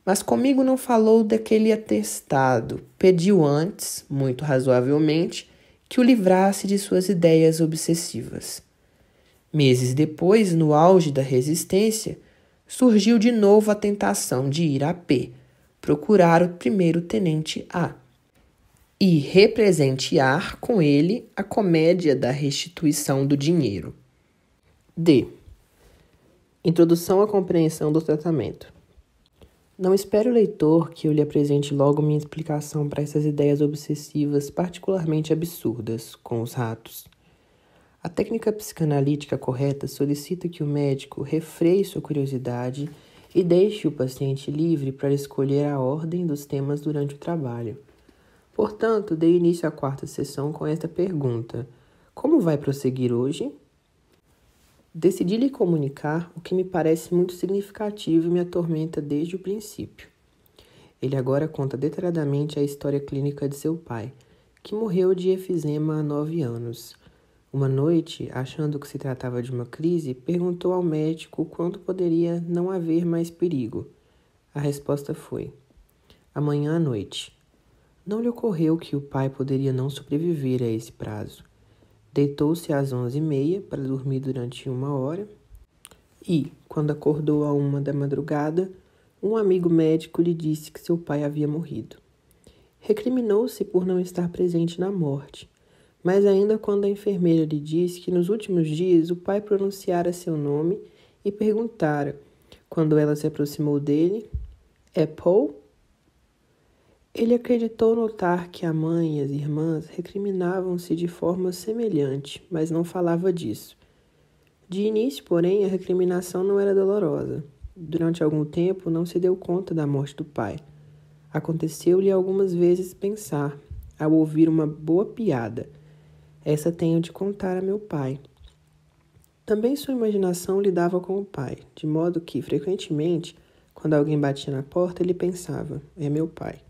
Mas comigo não falou daquele atestado. Pediu antes, muito razoavelmente, que o livrasse de suas ideias obsessivas. Meses depois, no auge da resistência, surgiu de novo a tentação de ir a pé, procurar o primeiro tenente A e representear com ele a comédia da restituição do dinheiro. D. Introdução à compreensão do tratamento. Não espere o leitor que eu lhe apresente logo minha explicação para essas ideias obsessivas particularmente absurdas com os ratos. A técnica psicanalítica correta solicita que o médico refreie sua curiosidade e deixe o paciente livre para escolher a ordem dos temas durante o trabalho. Portanto, dei início à quarta sessão com esta pergunta: como vai prosseguir hoje? Decidi lhe comunicar o que me parece muito significativo e me atormenta desde o princípio. Ele agora conta detalhadamente a história clínica de seu pai, que morreu de efizema há 9 anos. Uma noite, achando que se tratava de uma crise, perguntou ao médico quando poderia não haver mais perigo. A resposta foi: amanhã à noite. Não lhe ocorreu que o pai poderia não sobreviver a esse prazo. Deitou-se às 11h30 para dormir durante 1 hora e, quando acordou à 1 da madrugada, um amigo médico lhe disse que seu pai havia morrido. Recriminou-se por não estar presente na morte, mas ainda quando a enfermeira lhe disse que nos últimos dias o pai pronunciara seu nome e perguntara, quando ela se aproximou dele: "É Paul?" Ele acreditou notar que a mãe e as irmãs recriminavam-se de forma semelhante, mas não falava disso. De início, porém, a recriminação não era dolorosa. Durante algum tempo, não se deu conta da morte do pai. Aconteceu-lhe algumas vezes pensar, ao ouvir uma boa piada: essa tenho de contar a meu pai. Também sua imaginação lidava com o pai, de modo que, frequentemente, quando alguém batia na porta, ele pensava: é meu pai.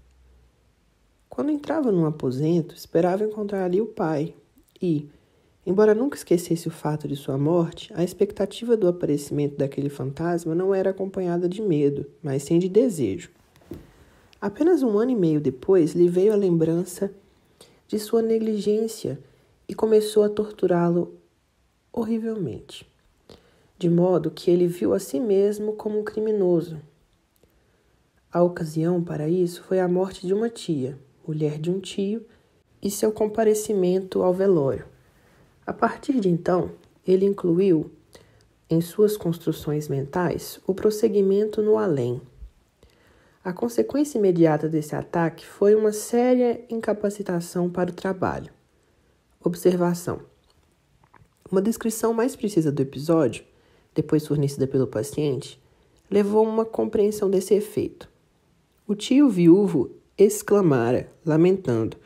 Quando entrava num aposento, esperava encontrar ali o pai e, embora nunca esquecesse o fato de sua morte, a expectativa do aparecimento daquele fantasma não era acompanhada de medo, mas sim de desejo. Apenas 1 ano e meio depois, lhe veio a lembrança de sua negligência e começou a torturá-lo horrivelmente, de modo que ele viu a si mesmo como um criminoso. A ocasião para isso foi a morte de uma tia, mulher de um tio, e seu comparecimento ao velório. A partir de então, ele incluiu em suas construções mentais o prosseguimento no além. A consequência imediata desse ataque foi uma séria incapacitação para o trabalho. Observação. Uma descrição mais precisa do episódio, depois fornecida pelo paciente, levou a uma compreensão desse efeito. O tio viúvo exclamara, lamentando: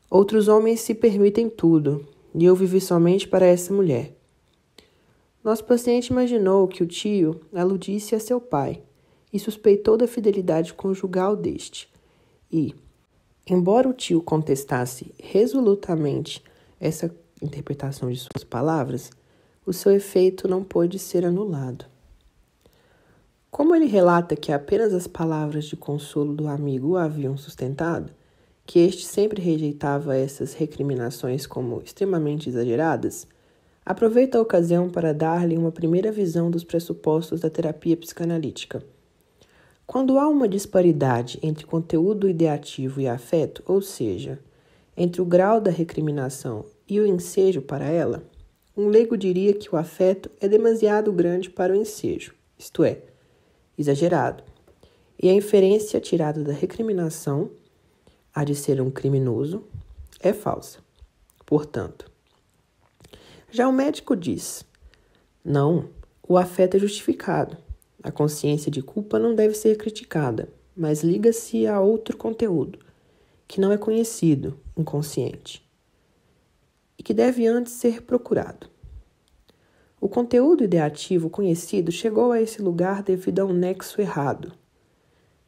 "Outros homens se permitem tudo, e eu vivi somente para essa mulher." Nosso paciente imaginou que o tio aludisse a seu pai e suspeitou da fidelidade conjugal deste. E, embora o tio contestasse resolutamente essa interpretação de suas palavras, o seu efeito não pôde ser anulado. Como ele relata que apenas as palavras de consolo do amigo o haviam sustentado, que este sempre rejeitava essas recriminações como extremamente exageradas, aproveita a ocasião para dar-lhe uma primeira visão dos pressupostos da terapia psicanalítica. Quando há uma disparidade entre conteúdo ideativo e afeto, ou seja, entre o grau da recriminação e o ensejo para ela, um leigo diria que o afeto é demasiado grande para o ensejo, isto é, exagerado, e a inferência tirada da recriminação, a de ser um criminoso, é falsa. Portanto, já o médico diz: não, o afeto é justificado. A consciência de culpa não deve ser criticada, mas liga-se a outro conteúdo, que não é conhecido, inconsciente, e que deve antes ser procurado. O conteúdo ideativo conhecido chegou a esse lugar devido a um nexo errado,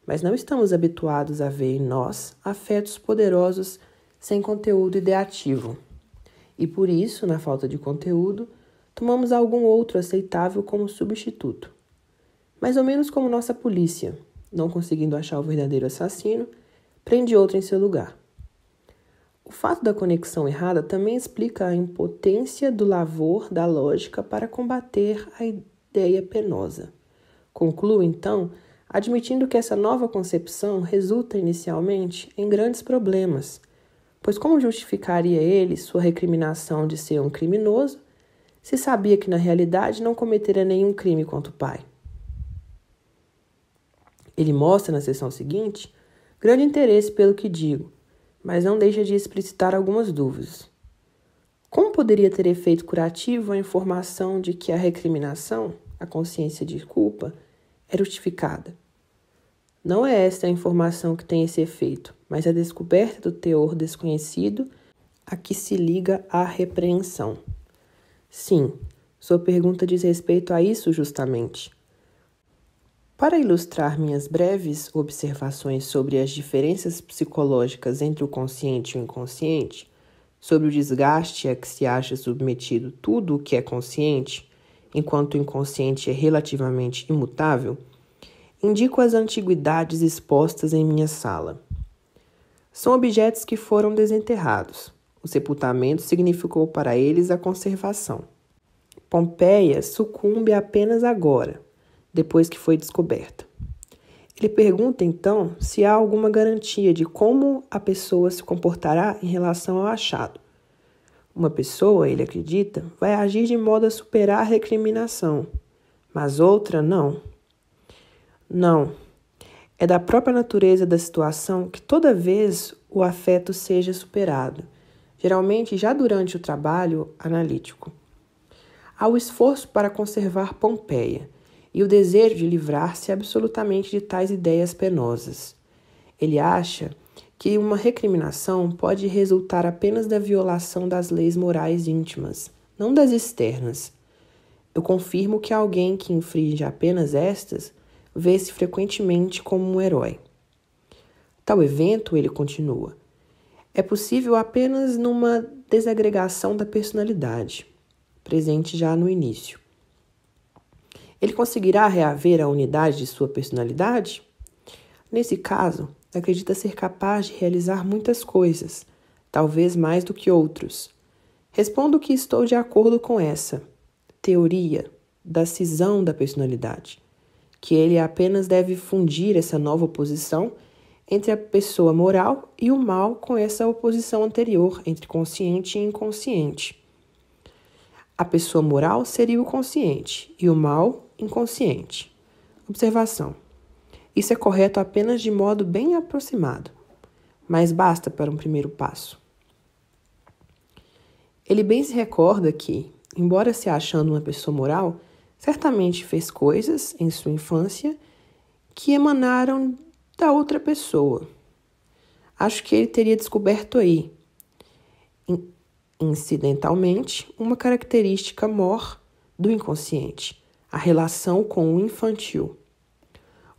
mas não estamos habituados a ver em nós afetos poderosos sem conteúdo ideativo, e por isso, na falta de conteúdo, tomamos algum outro aceitável como substituto. Mais ou menos como nossa polícia, não conseguindo achar o verdadeiro assassino, prende outro em seu lugar. O fato da conexão errada também explica a impotência do lavor da lógica para combater a ideia penosa. Concluo, então, admitindo que essa nova concepção resulta inicialmente em grandes problemas, pois como justificaria ele sua recriminação de ser um criminoso se sabia que na realidade não cometera nenhum crime contra o pai? Ele mostra na seção seguinte grande interesse pelo que digo, mas não deixa de explicitar algumas dúvidas. Como poderia ter efeito curativo a informação de que a recriminação, a consciência de culpa, é justificada? Não é esta a informação que tem esse efeito, mas a descoberta do teor desconhecido a que se liga a repreensão. Sim, sua pergunta diz respeito a isso justamente. Para ilustrar minhas breves observações sobre as diferenças psicológicas entre o consciente e o inconsciente, sobre o desgaste a que se acha submetido tudo o que é consciente, enquanto o inconsciente é relativamente imutável, indico as antiguidades expostas em minha sala. São objetos que foram desenterrados. O sepultamento significou para eles a conservação. Pompeia sucumbe apenas agora, depois que foi descoberta. Ele pergunta, então, se há alguma garantia de como a pessoa se comportará em relação ao achado. Uma pessoa, ele acredita, vai agir de modo a superar a recriminação, mas outra não. Não. É da própria natureza da situação que toda vez o afeto seja superado, geralmente já durante o trabalho analítico. Há o esforço para conservar Pompeia e o desejo de livrar-se absolutamente de tais ideias penosas. Ele acha que uma recriminação pode resultar apenas da violação das leis morais íntimas, não das externas. Eu confirmo que alguém que infringe apenas estas vê-se frequentemente como um herói. Tal evento, ele continua, é possível apenas numa desagregação da personalidade, presente já no início. Ele conseguirá reaver a unidade de sua personalidade? Nesse caso, acredita ser capaz de realizar muitas coisas, talvez mais do que outros. Respondo que estou de acordo com essa teoria da cisão da personalidade, que ele apenas deve fundir essa nova posição entre a pessoa moral e o mal, com essa oposição anterior entre consciente e inconsciente. A pessoa moral seria o consciente e o mal, inconsciente. Observação. Isso é correto apenas de modo bem aproximado, mas basta para um primeiro passo. Ele bem se recorda que, embora se achando uma pessoa moral, certamente fez coisas em sua infância que emanaram da outra pessoa. Acho que ele teria descoberto aí, incidentalmente, uma característica mor do inconsciente, a relação com o infantil.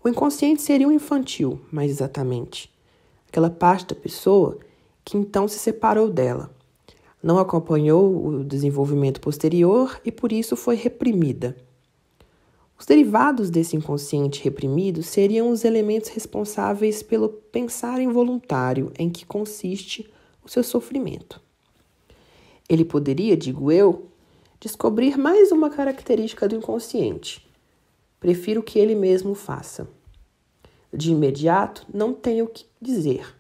O inconsciente seria o infantil, mais exatamente, aquela parte da pessoa que então se separou dela, não acompanhou o desenvolvimento posterior e por isso foi reprimida. Os derivados desse inconsciente reprimido seriam os elementos responsáveis pelo pensar involuntário em que consiste o seu sofrimento. Ele poderia, digo eu, descobrir mais uma característica do inconsciente. Prefiro que ele mesmo faça. De imediato, não tenho o que dizer.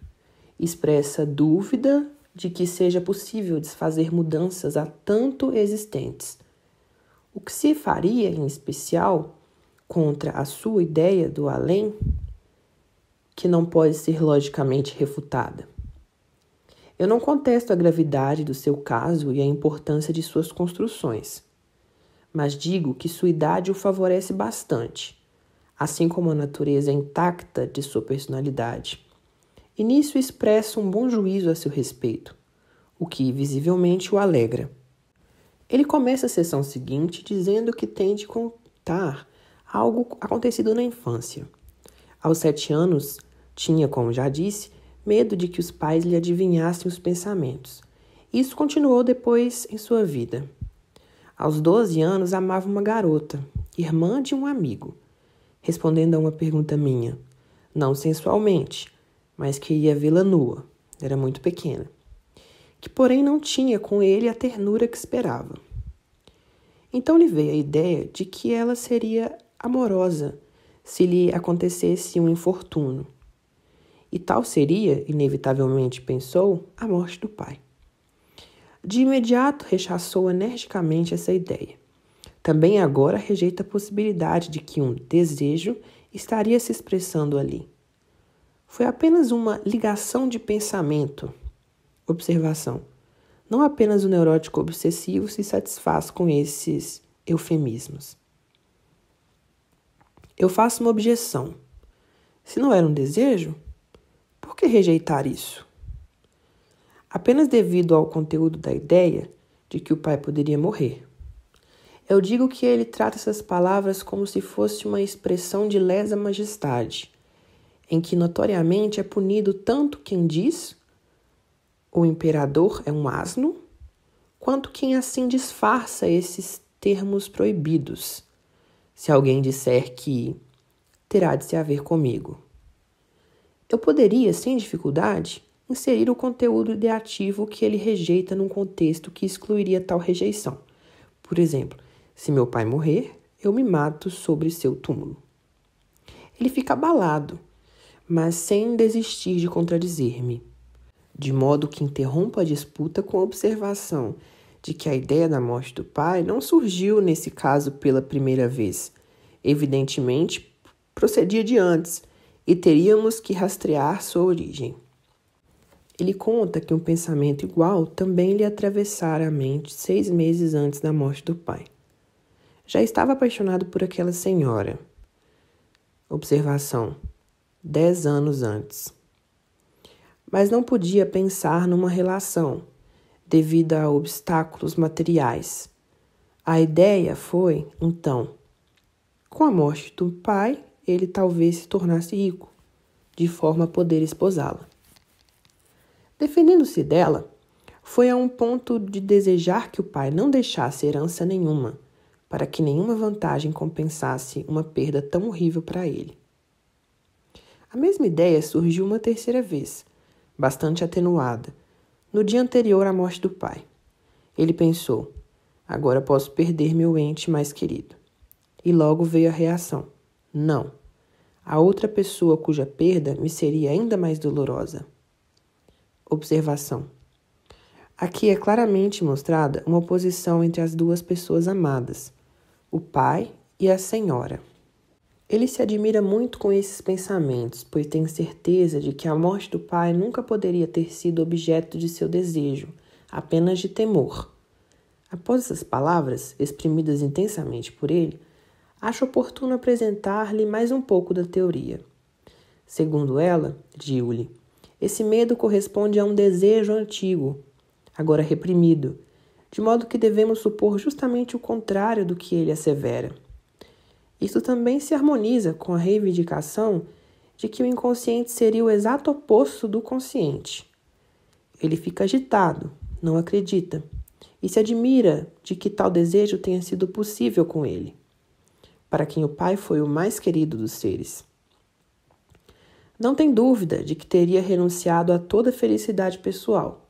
Expressa dúvida de que seja possível desfazer mudanças há tanto existentes. O que se faria, em especial, contra a sua ideia do além, que não pode ser logicamente refutada? Eu não contesto a gravidade do seu caso e a importância de suas construções, mas digo que sua idade o favorece bastante, assim como a natureza intacta de sua personalidade. E nisso expressa um bom juízo a seu respeito, o que visivelmente o alegra. Ele começa a sessão seguinte dizendo que tem de contar algo acontecido na infância. Aos 7 anos, tinha, como já disse, medo de que os pais lhe adivinhassem os pensamentos. Isso continuou depois em sua vida. Aos 12 anos, amava uma garota, irmã de um amigo, respondendo a uma pergunta minha, não sensualmente, mas queria vê-la nua, era muito pequena, que porém não tinha com ele a ternura que esperava. Então lhe veio a ideia de que ela seria amorosa se lhe acontecesse um infortúnio. E tal seria, inevitavelmente pensou, a morte do pai. De imediato rechaçou energicamente essa ideia. Também agora rejeita a possibilidade de que um desejo estaria se expressando ali. Foi apenas uma ligação de pensamento. Observação. Não apenas o neurótico obsessivo se satisfaz com esses eufemismos. Eu faço uma objeção. Se não era um desejo, por que rejeitar isso? Apenas devido ao conteúdo da ideia de que o pai poderia morrer. Eu digo que ele trata essas palavras como se fosse uma expressão de lesa majestade, em que notoriamente é punido tanto quem diz o imperador é um asno, quanto quem assim disfarça esses termos proibidos. Se alguém disser que terá de se haver comigo. Eu poderia, sem dificuldade, inserir o conteúdo ideativo que ele rejeita num contexto que excluiria tal rejeição. Por exemplo, se meu pai morrer, eu me mato sobre seu túmulo. Ele fica abalado, mas sem desistir de contradizer-me, de modo que interrompa a disputa com a observação de que a ideia da morte do pai não surgiu nesse caso pela primeira vez. Evidentemente, procedia de antes, e teríamos que rastrear sua origem. Ele conta que um pensamento igual também lhe atravessara a mente 6 meses antes da morte do pai. Já estava apaixonado por aquela senhora. Observação. 10 anos antes. Mas não podia pensar numa relação, devido a obstáculos materiais. A ideia foi, então, com a morte do pai, ele talvez se tornasse rico, de forma a poder esposá-la. Defendendo-se dela, foi a um ponto de desejar que o pai não deixasse herança nenhuma, para que nenhuma vantagem compensasse uma perda tão horrível para ele. A mesma ideia surgiu uma terceira vez, bastante atenuada, no dia anterior à morte do pai. Ele pensou, agora posso perder meu ente mais querido. E logo veio a reação. Não, a outra pessoa cuja perda me seria ainda mais dolorosa. Observação. Aqui é claramente mostrada uma oposição entre as duas pessoas amadas, o pai e a senhora. Ele se admira muito com esses pensamentos, pois tem certeza de que a morte do pai nunca poderia ter sido objeto de seu desejo, apenas de temor. Após essas palavras, exprimidas intensamente por ele, acho oportuno apresentar-lhe mais um pouco da teoria. Segundo ela, digo-lhe, esse medo corresponde a um desejo antigo, agora reprimido, de modo que devemos supor justamente o contrário do que ele assevera. Isso também se harmoniza com a reivindicação de que o inconsciente seria o exato oposto do consciente. Ele fica agitado, não acredita, e se admira de que tal desejo tenha sido possível com ele, para quem o pai foi o mais querido dos seres. Não tem dúvida de que teria renunciado a toda felicidade pessoal,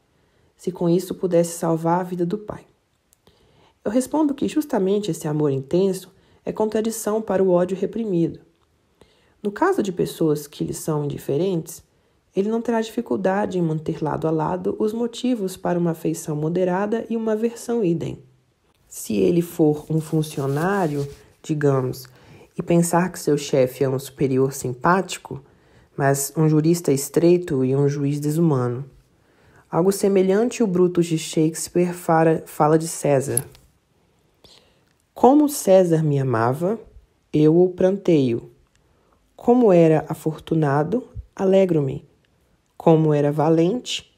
se com isso pudesse salvar a vida do pai. Eu respondo que justamente esse amor intenso é contradição para o ódio reprimido. No caso de pessoas que lhe são indiferentes, ele não terá dificuldade em manter lado a lado os motivos para uma afeição moderada e uma aversão idem. Se ele for um funcionário, digamos, e pensar que seu chefe é um superior simpático, mas um jurista estreito e um juiz desumano. Algo semelhante o Brutus de Shakespeare fala de César. Como César me amava, eu o pranteio. Como era afortunado, alegro-me. Como era valente,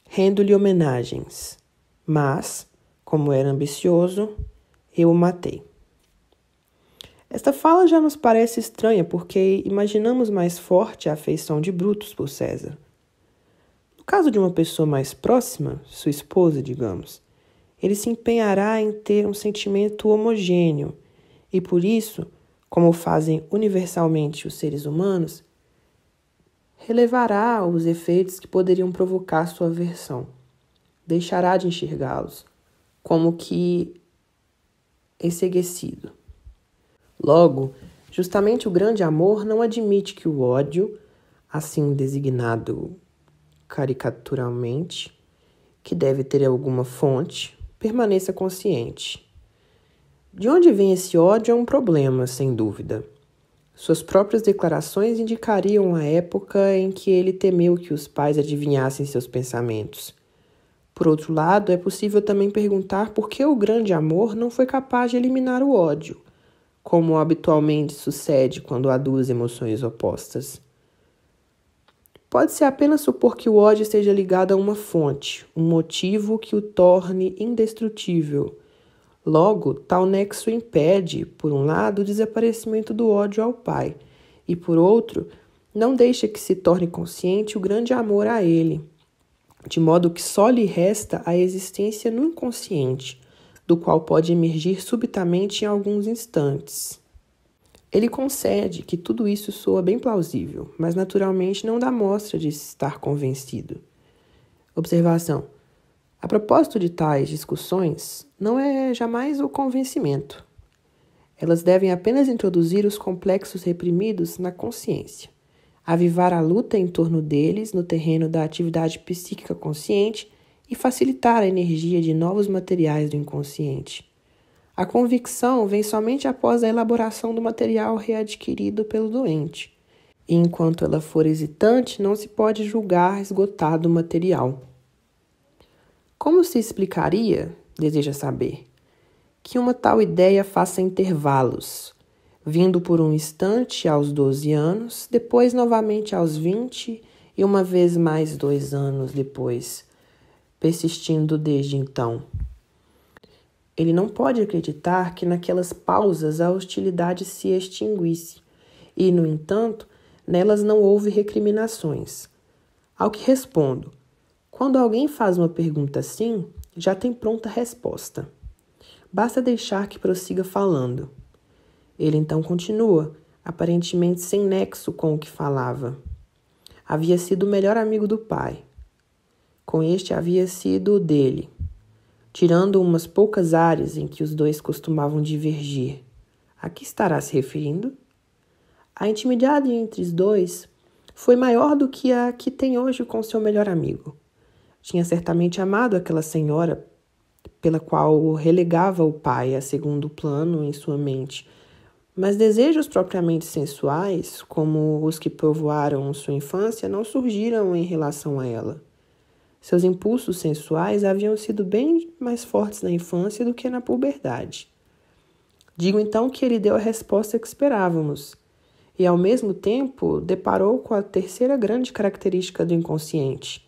rendo-lhe homenagens. Mas, como era ambicioso, eu o matei. Esta fala já nos parece estranha porque imaginamos mais forte a afeição de Brutus por César. No caso de uma pessoa mais próxima, sua esposa, digamos, ele se empenhará em ter um sentimento homogêneo e, por isso, como fazem universalmente os seres humanos, relevará os efeitos que poderiam provocar sua aversão. Deixará de enxergá-los, como que enceguecido. Logo, justamente o grande amor não admite que o ódio, assim designado caricaturalmente, que deve ter alguma fonte, permaneça consciente. De onde vem esse ódio é um problema, sem dúvida. Suas próprias declarações indicariam a época em que ele temeu que os pais adivinhassem seus pensamentos. Por outro lado, é possível também perguntar por que o grande amor não foi capaz de eliminar o ódio, como habitualmente sucede quando há duas emoções opostas. Pode-se apenas supor que o ódio esteja ligado a uma fonte, um motivo que o torne indestrutível. Logo, tal nexo impede, por um lado, o desaparecimento do ódio ao pai, e, por outro, não deixa que se torne consciente o grande amor a ele, de modo que só lhe resta a existência no inconsciente, do qual pode emergir subitamente em alguns instantes. Ele concede que tudo isso soa bem plausível, mas naturalmente não dá mostra de estar convencido. Observação. A propósito de tais discussões, não é jamais o convencimento. Elas devem apenas introduzir os complexos reprimidos na consciência, avivar a luta em torno deles no terreno da atividade psíquica consciente e facilitar a energia de novos materiais do inconsciente. A convicção vem somente após a elaboração do material readquirido pelo doente, e enquanto ela for hesitante, não se pode julgar esgotado o material. Como se explicaria, deseja saber, que uma tal ideia faça intervalos, vindo por um instante aos 12 anos, depois novamente aos 20 e uma vez mais 2 anos depois, persistindo desde então? Ele não pode acreditar que naquelas pausas a hostilidade se extinguisse e, no entanto, nelas não houve recriminações. Ao que respondo, quando alguém faz uma pergunta assim, já tem pronta resposta. Basta deixar que prossiga falando. Ele então continua, aparentemente sem nexo com o que falava. Havia sido o melhor amigo do pai. Com este havia sido o dele, tirando umas poucas áreas em que os dois costumavam divergir. A que estará se referindo? A intimidade entre os dois foi maior do que a que tem hoje com seu melhor amigo. Tinha certamente amado aquela senhora pela qual relegava o pai a segundo plano em sua mente, mas desejos propriamente sensuais, como os que povoaram sua infância, não surgiram em relação a ela. Seus impulsos sensuais haviam sido bem mais fortes na infância do que na puberdade. Digo então que ele deu a resposta que esperávamos, e ao mesmo tempo deparou com a terceira grande característica do inconsciente.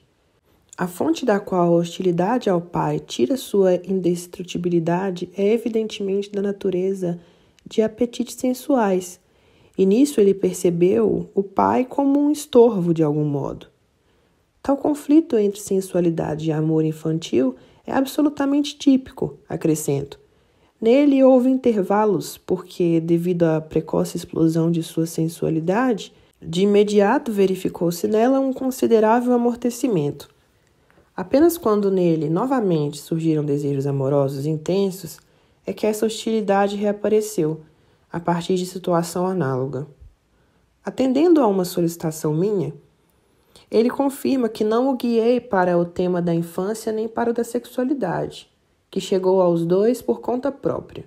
A fonte da qual a hostilidade ao pai tira sua indestrutibilidade é evidentemente da natureza de apetites sensuais, e nisso ele percebeu o pai como um estorvo de algum modo. Tal conflito entre sensualidade e amor infantil é absolutamente típico, acrescento. Nele houve intervalos, porque, devido à precoce explosão de sua sensualidade, de imediato verificou-se nela um considerável amortecimento. Apenas quando nele novamente surgiram desejos amorosos intensos é que essa hostilidade reapareceu, a partir de situação análoga. Atendendo a uma solicitação minha, ele confirma que não o guiei para o tema da infância nem para o da sexualidade, que chegou aos dois por conta própria.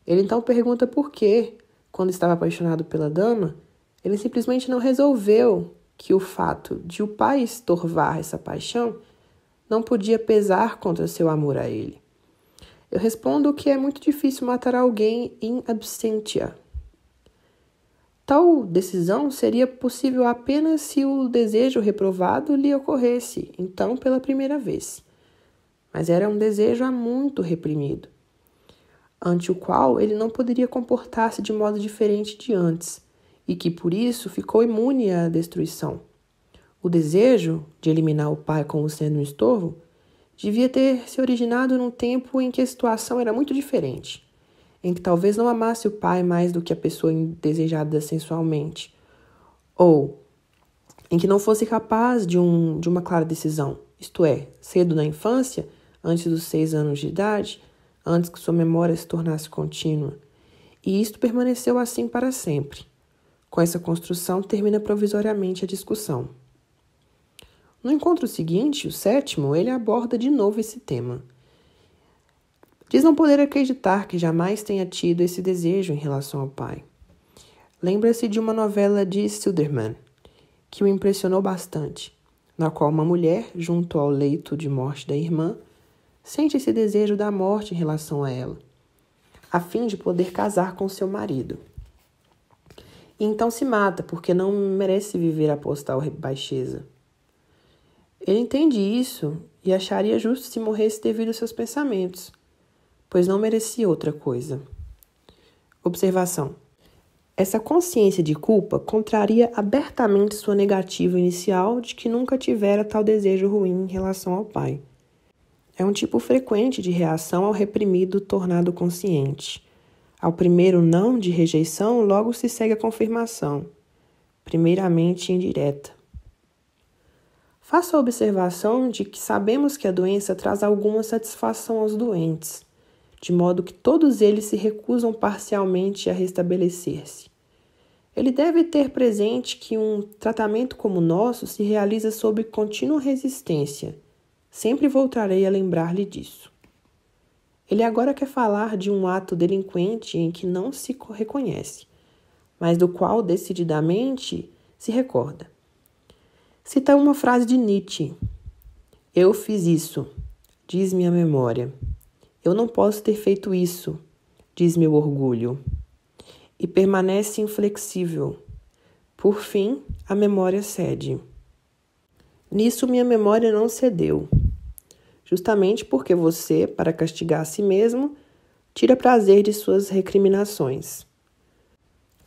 Ele então pergunta por que, quando estava apaixonado pela dama, ele simplesmente não resolveu que o fato de o pai estorvar essa paixão não podia pesar contra seu amor a ele. Eu respondo que é muito difícil matar alguém in absentia. Tal decisão seria possível apenas se o desejo reprovado lhe ocorresse, então pela primeira vez. Mas era um desejo há muito reprimido, ante o qual ele não poderia comportar-se de modo diferente de antes, e que por isso ficou imune à destruição. O desejo de eliminar o pai como sendo um estorvo devia ter se originado num tempo em que a situação era muito diferente, em que talvez não amasse o pai mais do que a pessoa desejada sensualmente, ou em que não fosse capaz de uma clara decisão, isto é, cedo na infância, antes dos 6 anos de idade, antes que sua memória se tornasse contínua. E isto permaneceu assim para sempre. Com essa construção termina provisoriamente a discussão. No encontro seguinte, o 7º, ele aborda de novo esse tema. Diz não poder acreditar que jamais tenha tido esse desejo em relação ao pai. Lembra-se de uma novela de Sudermann, que o impressionou bastante, na qual uma mulher, junto ao leito de morte da irmã, sente esse desejo da morte em relação a ela, a fim de poder casar com seu marido. E então se mata, porque não merece viver após tal baixeza. Ele entende isso e acharia justo se morresse devido aos seus pensamentos, pois não merecia outra coisa. Observação. Essa consciência de culpa contraria abertamente sua negativa inicial de que nunca tivera tal desejo ruim em relação ao pai. É um tipo frequente de reação ao reprimido tornado consciente. Ao primeiro não de rejeição, logo se segue a confirmação, primeiramente indireta. Faço a observação de que sabemos que a doença traz alguma satisfação aos doentes, de modo que todos eles se recusam parcialmente a restabelecer-se. Ele deve ter presente que um tratamento como o nosso se realiza sob contínua resistência. Sempre voltarei a lembrar-lhe disso. Ele agora quer falar de um ato delinquente em que não se reconhece, mas do qual decididamente se recorda. Cita uma frase de Nietzsche. Eu fiz isso, diz minha memória. Eu não posso ter feito isso, diz meu orgulho. E permanece inflexível. Por fim, a memória cede. Nisso minha memória não cedeu. Justamente porque você, para castigar a si mesmo, tira prazer de suas recriminações.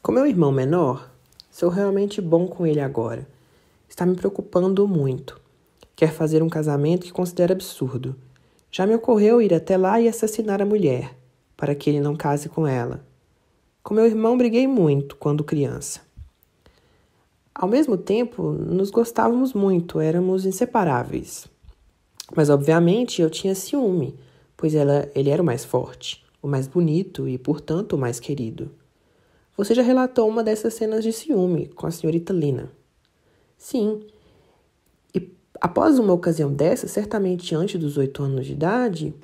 Com meu irmão menor, sou realmente bom com ele agora. Está me preocupando muito. Quer fazer um casamento que considera absurdo. Já me ocorreu ir até lá e assassinar a mulher, para que ele não case com ela. Com meu irmão briguei muito quando criança. Ao mesmo tempo, nos gostávamos muito, éramos inseparáveis. Mas, obviamente, eu tinha ciúme, pois ele era o mais forte, o mais bonito e, portanto, o mais querido. Você já relatou uma dessas cenas de ciúme com a senhorita Lina. Sim. E após uma ocasião dessa, certamente antes dos 8 anos de idade,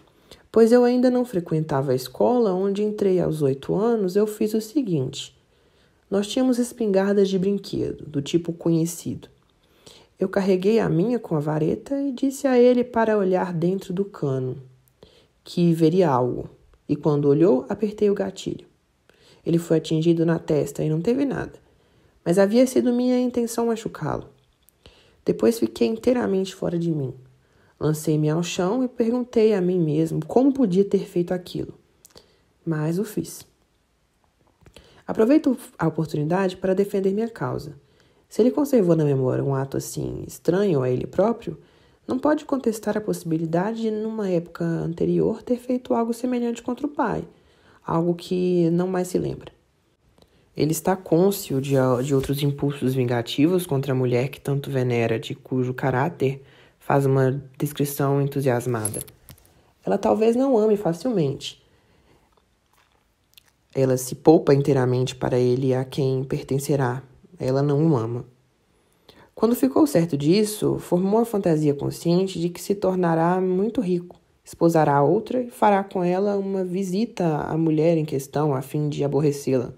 pois eu ainda não frequentava a escola onde entrei aos 8 anos, eu fiz o seguinte. Nós tínhamos espingardas de brinquedo, do tipo conhecido. Eu carreguei a minha com a vareta e disse a ele para olhar dentro do cano, que veria algo, e quando olhou, apertei o gatilho. Ele foi atingido na testa e não teve nada, mas havia sido minha intenção machucá-lo. Depois fiquei inteiramente fora de mim. Lancei-me ao chão e perguntei a mim mesmo como podia ter feito aquilo. Mas o fiz. Aproveito a oportunidade para defender minha causa. Se ele conservou na memória um ato assim estranho a ele próprio, não pode contestar a possibilidade de, numa época anterior, ter feito algo semelhante contra o pai, algo que não mais se lembra. Ele está cônscio de outros impulsos vingativos contra a mulher que tanto venera, de cujo caráter faz uma descrição entusiasmada. Ela talvez não ame facilmente. Ela se poupa inteiramente para ele a quem pertencerá. Ela não o ama. Quando ficou certo disso, formou a fantasia consciente de que se tornará muito rico, esposará outra e fará com ela uma visita à mulher em questão a fim de aborrecê-la.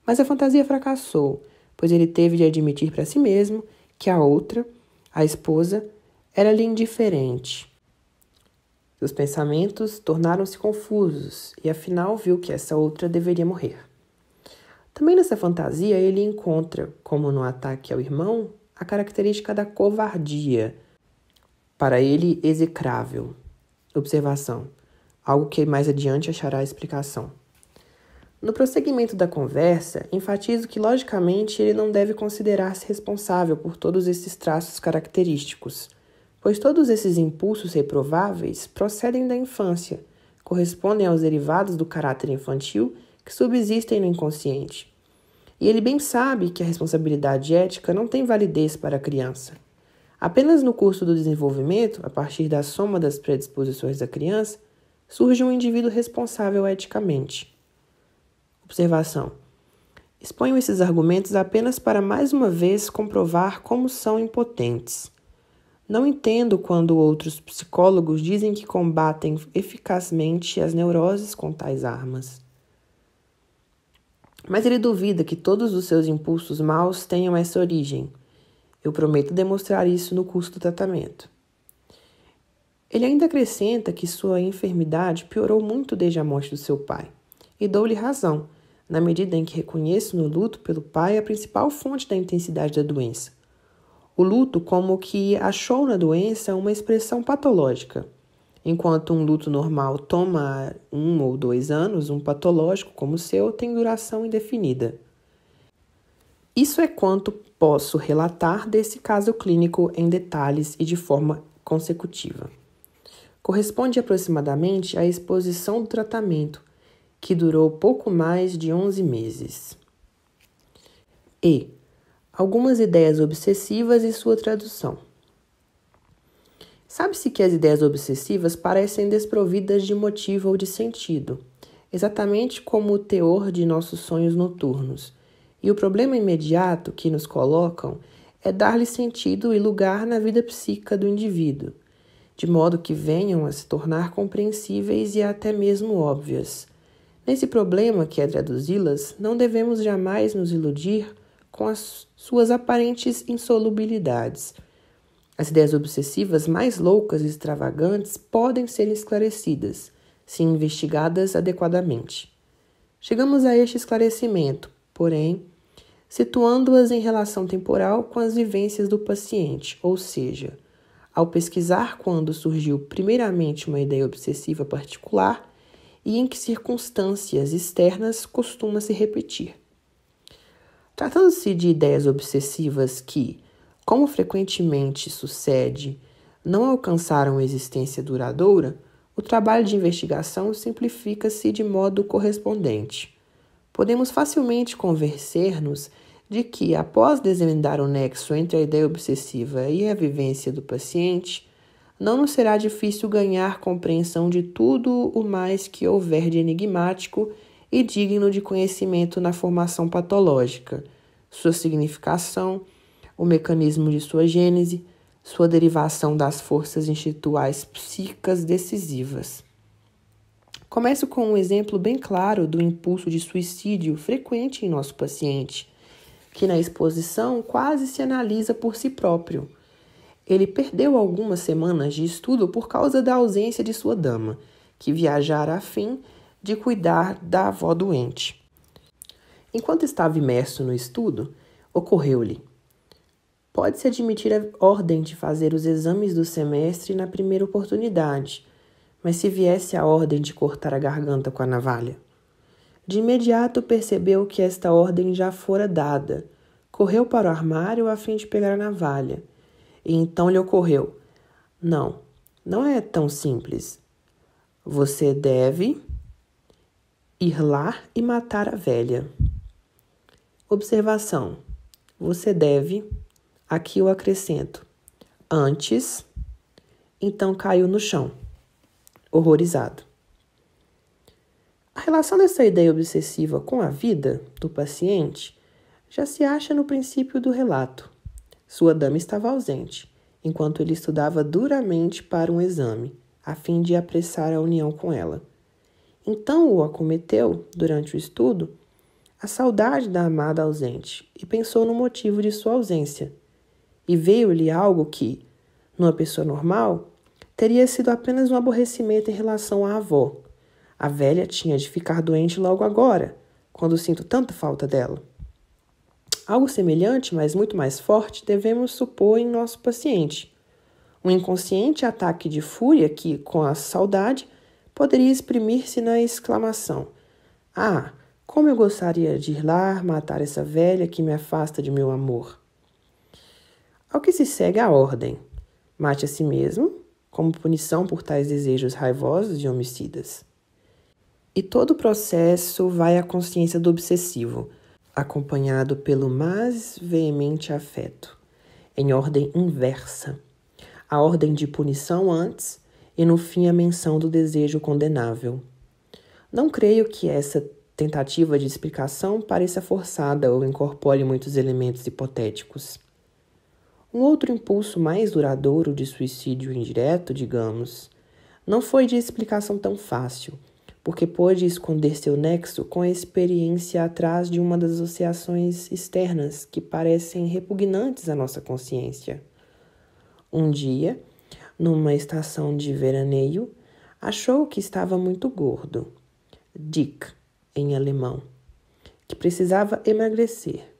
Mas a fantasia fracassou, pois ele teve de admitir para si mesmo que a outra, a esposa, era-lhe indiferente. Seus pensamentos tornaram-se confusos e afinal viu que essa outra deveria morrer. Também nessa fantasia ele encontra, como no ataque ao irmão, a característica da covardia, para ele execrável. Observação. Algo que mais adiante achará explicação. No prosseguimento da conversa, enfatizo que, logicamente, ele não deve considerar-se responsável por todos esses traços característicos, pois todos esses impulsos reprováveis procedem da infância, correspondem aos derivados do caráter infantil que subsistem no inconsciente. E ele bem sabe que a responsabilidade ética não tem validez para a criança. Apenas no curso do desenvolvimento, a partir da soma das predisposições da criança, surge um indivíduo responsável eticamente. Observação. Exponho esses argumentos apenas para mais uma vez comprovar como são impotentes. Não entendo quando outros psicólogos dizem que combatem eficazmente as neuroses com tais armas. Mas ele duvida que todos os seus impulsos maus tenham essa origem. Eu prometo demonstrar isso no curso do tratamento. Ele ainda acrescenta que sua enfermidade piorou muito desde a morte do seu pai. E dou-lhe razão, na medida em que reconheço no luto pelo pai a principal fonte da intensidade da doença. O luto como que achou na doença uma expressão patológica. Enquanto um luto normal toma 1 ou 2 anos, um patológico como o seu tem duração indefinida. Isso é quanto posso relatar desse caso clínico em detalhes e de forma consecutiva. Corresponde aproximadamente à exposição do tratamento, que durou pouco mais de 11 meses. E algumas ideias obsessivas e sua tradução. Sabe-se que as ideias obsessivas parecem desprovidas de motivo ou de sentido, exatamente como o teor de nossos sonhos noturnos, e o problema imediato que nos colocam é dar-lhe sentido e lugar na vida psíquica do indivíduo, de modo que venham a se tornar compreensíveis e até mesmo óbvias. Nesse problema, que é traduzi-las, não devemos jamais nos iludir com as suas aparentes insolubilidades. As ideias obsessivas mais loucas e extravagantes podem ser esclarecidas, se investigadas adequadamente. Chegamos a este esclarecimento, porém, situando-as em relação temporal com as vivências do paciente, ou seja, ao pesquisar quando surgiu primeiramente uma ideia obsessiva particular e em que circunstâncias externas costuma se repetir. Tratando-se de ideias obsessivas que, como frequentemente sucede, não alcançaram existência duradoura, o trabalho de investigação simplifica-se de modo correspondente. Podemos facilmente convencer-nos de que, após desvendar o nexo entre a ideia obsessiva e a vivência do paciente, não nos será difícil ganhar compreensão de tudo o mais que houver de enigmático e digno de conhecimento na formação patológica, sua significação, o mecanismo de sua gênese, sua derivação das forças instintuais psíquicas decisivas. Começo com um exemplo bem claro do impulso de suicídio frequente em nosso paciente, que na exposição quase se analisa por si próprio. Ele perdeu algumas semanas de estudo por causa da ausência de sua dama, que viajara a fim de cuidar da avó doente. Enquanto estava imerso no estudo, ocorreu-lhe: pode-se admitir a ordem de fazer os exames do semestre na primeira oportunidade, mas se viesse a ordem de cortar a garganta com a navalha? De imediato percebeu que esta ordem já fora dada. Correu para o armário a fim de pegar a navalha. E então lhe ocorreu: não é tão simples. Você deve ir lá e matar a velha. Observação: você deve, aqui eu acrescento, antes. Então caiu no chão, horrorizado. A relação dessa ideia obsessiva com a vida do paciente já se acha no princípio do relato. Sua dama estava ausente, enquanto ele estudava duramente para um exame, a fim de apressar a união com ela. Então o acometeu, durante o estudo, a saudade da amada ausente e pensou no motivo de sua ausência. E veio-lhe algo que, numa pessoa normal, teria sido apenas um aborrecimento em relação à avó. A velha tinha de ficar doente logo agora, quando sinto tanta falta dela. Algo semelhante, mas muito mais forte, devemos supor em nosso paciente. Um inconsciente ataque de fúria que, com a saudade, poderia exprimir-se na exclamação: "Ah, como eu gostaria de ir lá matar essa velha que me afasta de meu amor." Ao que se segue a ordem: mate a si mesmo, como punição por tais desejos raivosos e homicidas. E todo o processo vai à consciência do obsessivo, acompanhado pelo mais veemente afeto, em ordem inversa. A ordem de punição antes e no fim a menção do desejo condenável. Não creio que essa tentativa de explicação pareça forçada ou incorpore muitos elementos hipotéticos. Um outro impulso mais duradouro de suicídio indireto, digamos, não foi de explicação tão fácil, porque pôde esconder seu nexo com a experiência atrás de uma das associações externas que parecem repugnantes à nossa consciência. Um dia, numa estação de veraneio, achou que estava muito gordo, dick, em alemão, que precisava emagrecer.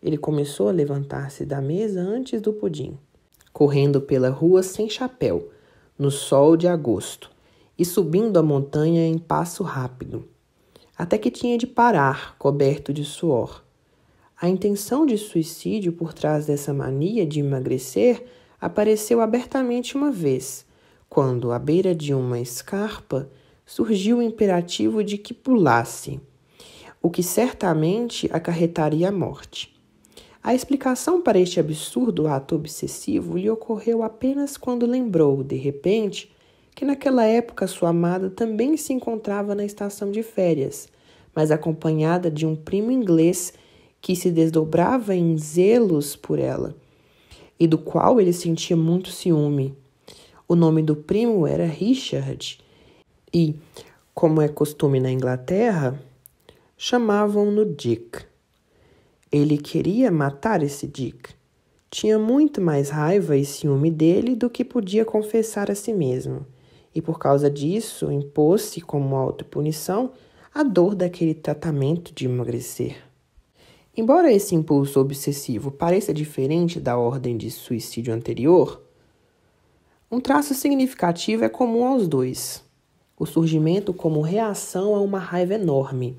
Ele começou a levantar-se da mesa antes do pudim, correndo pela rua sem chapéu, no sol de agosto, e subindo a montanha em passo rápido, até que tinha de parar, coberto de suor. A intenção de suicídio por trás dessa mania de emagrecer apareceu abertamente uma vez, quando, à beira de uma escarpa, surgiu o imperativo de que pulasse, o que certamente acarretaria a morte. A explicação para este absurdo ato obsessivo lhe ocorreu apenas quando lembrou, de repente, que naquela época sua amada também se encontrava na estação de férias, mas acompanhada de um primo inglês que se desdobrava em zelos por ela, e do qual ele sentia muito ciúme. O nome do primo era Richard, e, como é costume na Inglaterra, chamavam-no Dick. Ele queria matar esse Dick. Tinha muito mais raiva e ciúme dele do que podia confessar a si mesmo, e por causa disso impôs-se como autopunição a dor daquele tratamento de emagrecer. Embora esse impulso obsessivo pareça diferente da ordem de suicídio anterior, um traço significativo é comum aos dois: o surgimento como reação a uma raiva enorme,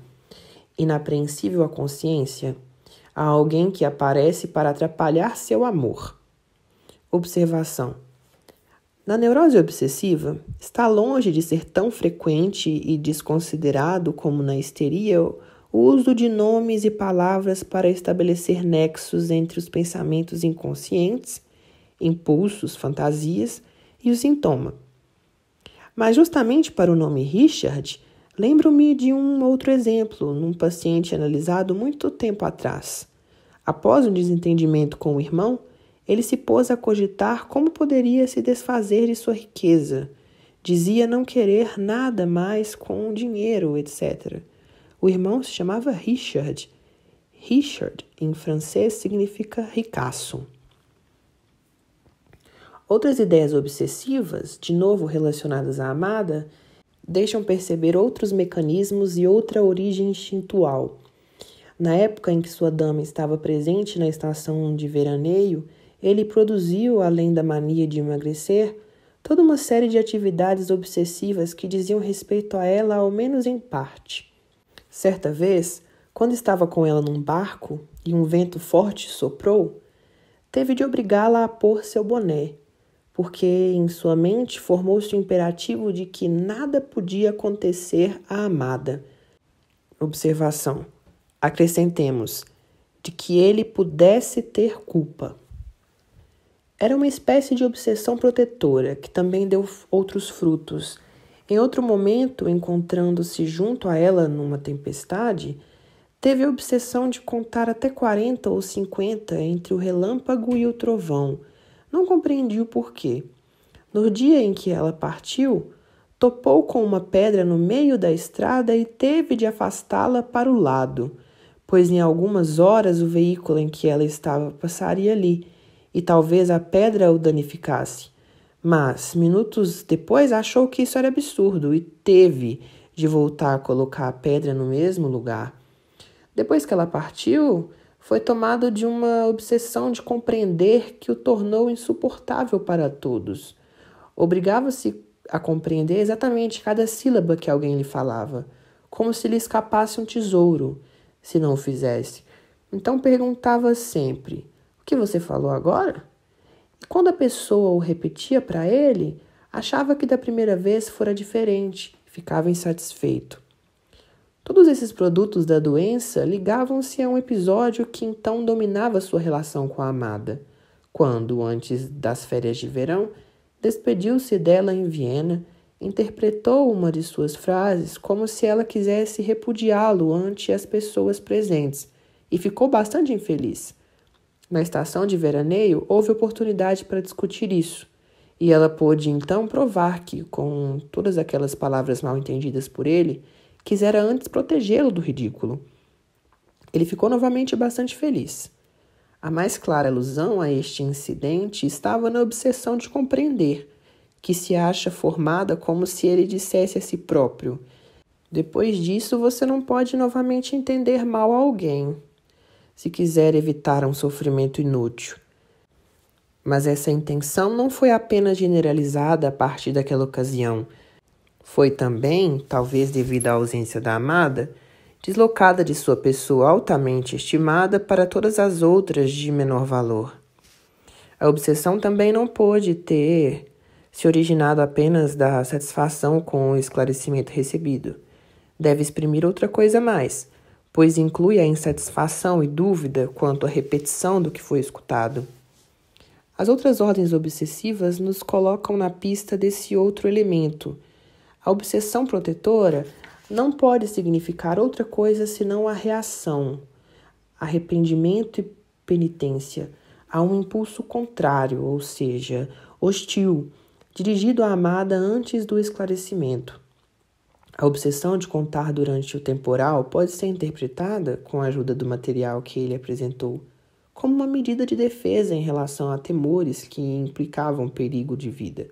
inapreensível à consciência, a alguém que aparece para atrapalhar seu amor. Observação: na neurose obsessiva, está longe de ser tão frequente e desconsiderado como na histeria o uso de nomes e palavras para estabelecer nexos entre os pensamentos inconscientes, impulsos, fantasias e o sintoma. Mas justamente para o nome Richard, Lembro-me de um outro exemplo, num paciente analisado muito tempo atrás. Após um desentendimento com o irmão, ele se pôs a cogitar como poderia se desfazer de sua riqueza. Dizia não querer nada mais com dinheiro, etc. O irmão se chamava Richard. Richard, em francês, significa ricaço. Outras ideias obsessivas, de novo relacionadas à amada, deixam perceber outros mecanismos e outra origem instintual. Na época em que sua dama estava presente na estação de veraneio, ele produziu, além da mania de emagrecer, toda uma série de atividades obsessivas que diziam respeito a ela, ao menos em parte. Certa vez, quando estava com ela num barco e um vento forte soprou, teve de obrigá-la a pôr seu boné, porque em sua mente formou-se o imperativo de que nada podia acontecer à amada. Observação. Acrescentemos, de que ele pudesse ter culpa. Era uma espécie de obsessão protetora, que também deu outros frutos. Em outro momento, encontrando-se junto a ela numa tempestade, teve a obsessão de contar até 40 ou 50 entre o relâmpago e o trovão. Não compreendi o porquê. No dia em que ela partiu, topou com uma pedra no meio da estrada e teve de afastá-la para o lado, pois em algumas horas o veículo em que ela estava passaria ali, e talvez a pedra o danificasse. Mas, minutos depois, achou que isso era absurdo e teve de voltar a colocar a pedra no mesmo lugar. Depois que ela partiu, foi tomado de uma obsessão de compreender que o tornou insuportável para todos. Obrigava-se a compreender exatamente cada sílaba que alguém lhe falava, como se lhe escapasse um tesouro, se não o fizesse. Então perguntava sempre: "O que você falou agora?" E quando a pessoa o repetia para ele, achava que da primeira vez fora diferente, ficava insatisfeito. Todos esses produtos da doença ligavam-se a um episódio que então dominava sua relação com a amada, quando, antes das férias de verão, despediu-se dela em Viena, interpretou uma de suas frases como se ela quisesse repudiá-lo ante as pessoas presentes e ficou bastante infeliz. Na estação de veraneio, houve oportunidade para discutir isso, e ela pôde então provar que, com todas aquelas palavras mal entendidas por ele, quisera antes protegê-lo do ridículo. Ele ficou novamente bastante feliz. A mais clara alusão a este incidente estava na obsessão de compreender, que se acha formada como se ele dissesse a si próprio: "Depois disso, você não pode novamente entender mal a alguém, se quiser evitar um sofrimento inútil." Mas essa intenção não foi apenas generalizada a partir daquela ocasião. Foi também, talvez devido à ausência da amada, deslocada de sua pessoa altamente estimada para todas as outras de menor valor. A obsessão também não pôde ter se originado apenas da satisfação com o esclarecimento recebido. Deve exprimir outra coisa a mais, pois inclui a insatisfação e dúvida quanto à repetição do que foi escutado. As outras ordens obsessivas nos colocam na pista desse outro elemento. A obsessão protetora não pode significar outra coisa senão a reação, arrependimento e penitência, a um impulso contrário, ou seja, hostil, dirigido à amada antes do esclarecimento. A obsessão de contar durante o temporal pode ser interpretada, com a ajuda do material que ele apresentou, como uma medida de defesa em relação a temores que implicavam perigo de vida.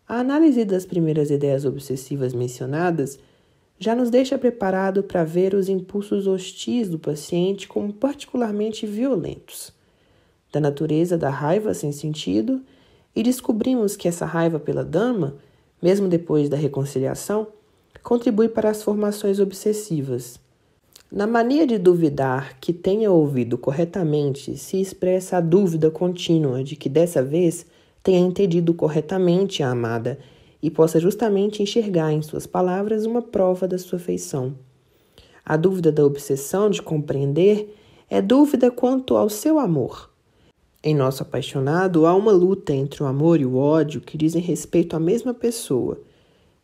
A análise das primeiras ideias obsessivas mencionadas já nos deixa preparado para ver os impulsos hostis do paciente como particularmente violentos, da natureza da raiva sem sentido, e descobrimos que essa raiva pela dama, mesmo depois da reconciliação, contribui para as formações obsessivas. Na mania de duvidar que tenha ouvido corretamente, se expressa a dúvida contínua de que dessa vez tenha entendido corretamente a amada e possa justamente enxergar em suas palavras uma prova da sua afeição. A dúvida da obsessão de compreender é dúvida quanto ao seu amor. Em nosso apaixonado, há uma luta entre o amor e o ódio que dizem respeito à mesma pessoa,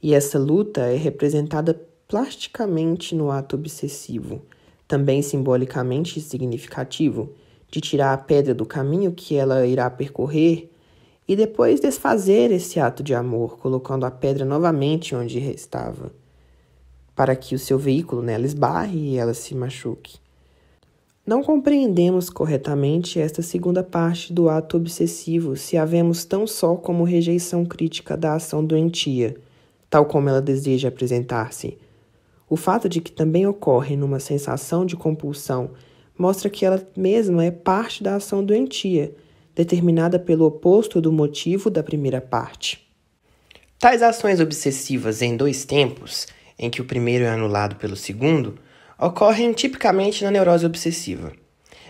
e essa luta é representada plasticamente no ato obsessivo, também simbolicamente significativo, de tirar a pedra do caminho que ela irá percorrer e depois desfazer esse ato de amor, colocando a pedra novamente onde estava, para que o seu veículo nela esbarre e ela se machuque. Não compreendemos corretamente esta segunda parte do ato obsessivo se a vemos tão só como rejeição crítica da ação doentia, tal como ela deseja apresentar-se. O fato de que também ocorre numa sensação de compulsão mostra que ela mesma é parte da ação doentia, determinada pelo oposto do motivo da primeira parte. Tais ações obsessivas em dois tempos, em que o primeiro é anulado pelo segundo, ocorrem tipicamente na neurose obsessiva.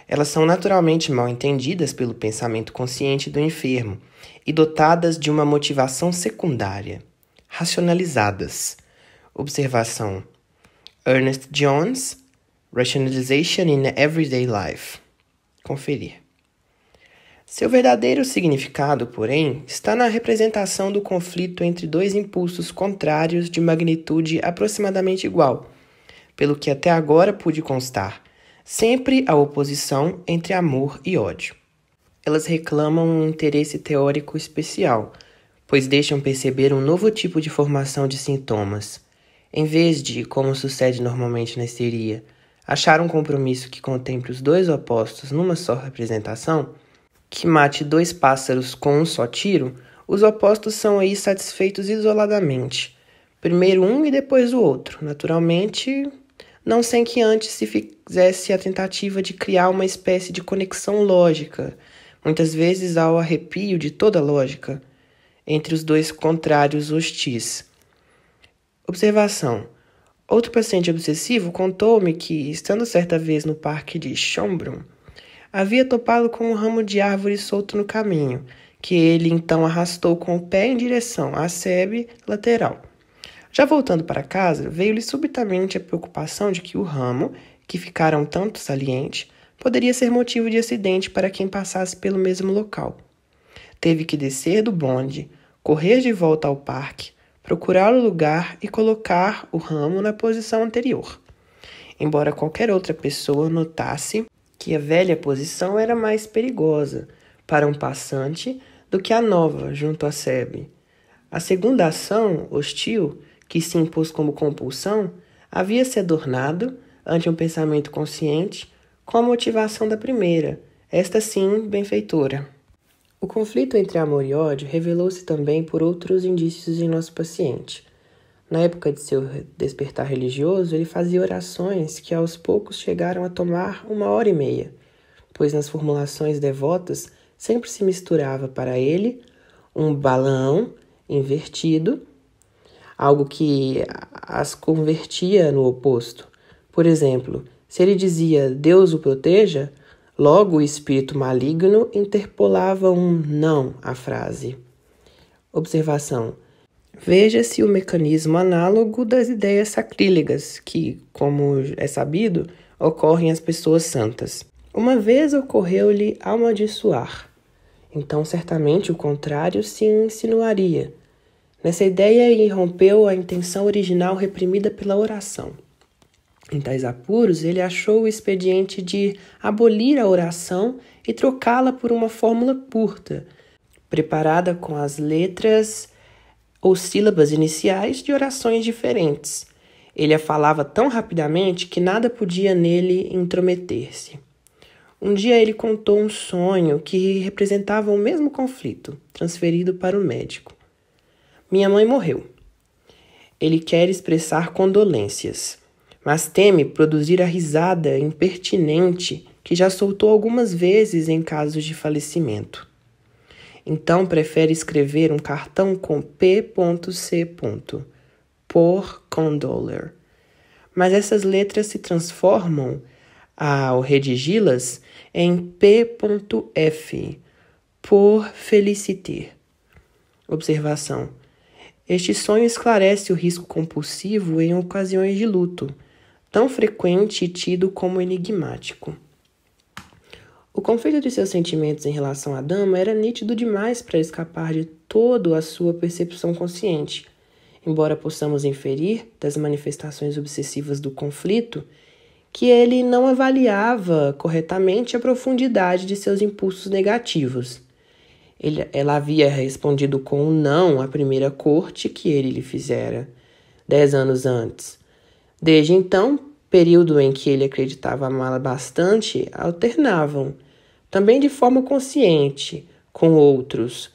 Elas são naturalmente mal entendidas pelo pensamento consciente do enfermo e dotadas de uma motivação secundária, racionalizadas. Observação: Ernest Jones, Rationalization in Everyday Life. Conferir. Seu verdadeiro significado, porém, está na representação do conflito entre dois impulsos contrários de magnitude aproximadamente igual, pelo que até agora pude constar, sempre a oposição entre amor e ódio. Elas reclamam um interesse teórico especial, pois deixam perceber um novo tipo de formação de sintomas. Em vez de, como sucede normalmente na histeria, achar um compromisso que contemple os dois opostos numa só representação, que mate dois pássaros com um só tiro, os opostos são aí satisfeitos isoladamente. Primeiro um e depois o outro, naturalmente, não sem que antes se fizesse a tentativa de criar uma espécie de conexão lógica, muitas vezes ao arrepio de toda lógica, entre os dois contrários hostis. Observação: outro paciente obsessivo contou-me que, estando certa vez no parque de Schönbrunn, havia topado com um ramo de árvore solto no caminho, que ele então arrastou com o pé em direção à sebe lateral. Já voltando para casa, veio-lhe subitamente a preocupação de que o ramo, que ficara um tanto saliente, poderia ser motivo de acidente para quem passasse pelo mesmo local. Teve que descer do bonde, correr de volta ao parque, procurar o lugar e colocar o ramo na posição anterior. Embora qualquer outra pessoa notasse que a velha posição era mais perigosa para um passante do que a nova junto à sebe. A segunda ação, hostil, que se impôs como compulsão, havia se adornado, ante um pensamento consciente, com a motivação da primeira, esta sim benfeitora. O conflito entre amor e ódio revelou-se também por outros indícios em nosso paciente. Na época de seu despertar religioso, ele fazia orações que aos poucos chegaram a tomar 1h30, pois nas formulações devotas sempre se misturava para ele um balão invertido, algo que as convertia no oposto. Por exemplo, se ele dizia Deus o proteja, logo o espírito maligno interpolava um não à frase. Observação: veja-se o mecanismo análogo das ideias sacrílegas que, como é sabido, ocorrem às pessoas santas. Uma vez ocorreu-lhe amaldiçoar, então certamente o contrário se insinuaria. Nessa ideia irrompeu a intenção original reprimida pela oração. Em tais apuros, ele achou o expediente de abolir a oração e trocá-la por uma fórmula curta, preparada com as letras ou sílabas iniciais de orações diferentes. Ele a falava tão rapidamente que nada podia nele intrometer-se. Um dia ele contou um sonho que representava o mesmo conflito, transferido para o médico. Minha mãe morreu. Ele quer expressar condolências, mas teme produzir a risada impertinente que já soltou algumas vezes em casos de falecimento. Então prefere escrever um cartão com P.C. por condoler. Mas essas letras se transformam, ao redigi-las, em P.F. por feliciter. Observação: este sonho esclarece o risco compulsivo em ocasiões de luto, tão frequente e tido como enigmático. O conflito de seus sentimentos em relação à dama era nítido demais para escapar de todo a sua percepção consciente, embora possamos inferir das manifestações obsessivas do conflito, que ele não avaliava corretamente a profundidade de seus impulsos negativos. Ela havia respondido com um não à primeira corte que ele lhe fizera 10 anos antes. Desde então, período em que ele acreditava amá-la bastante, alternavam, também de forma consciente, com outros,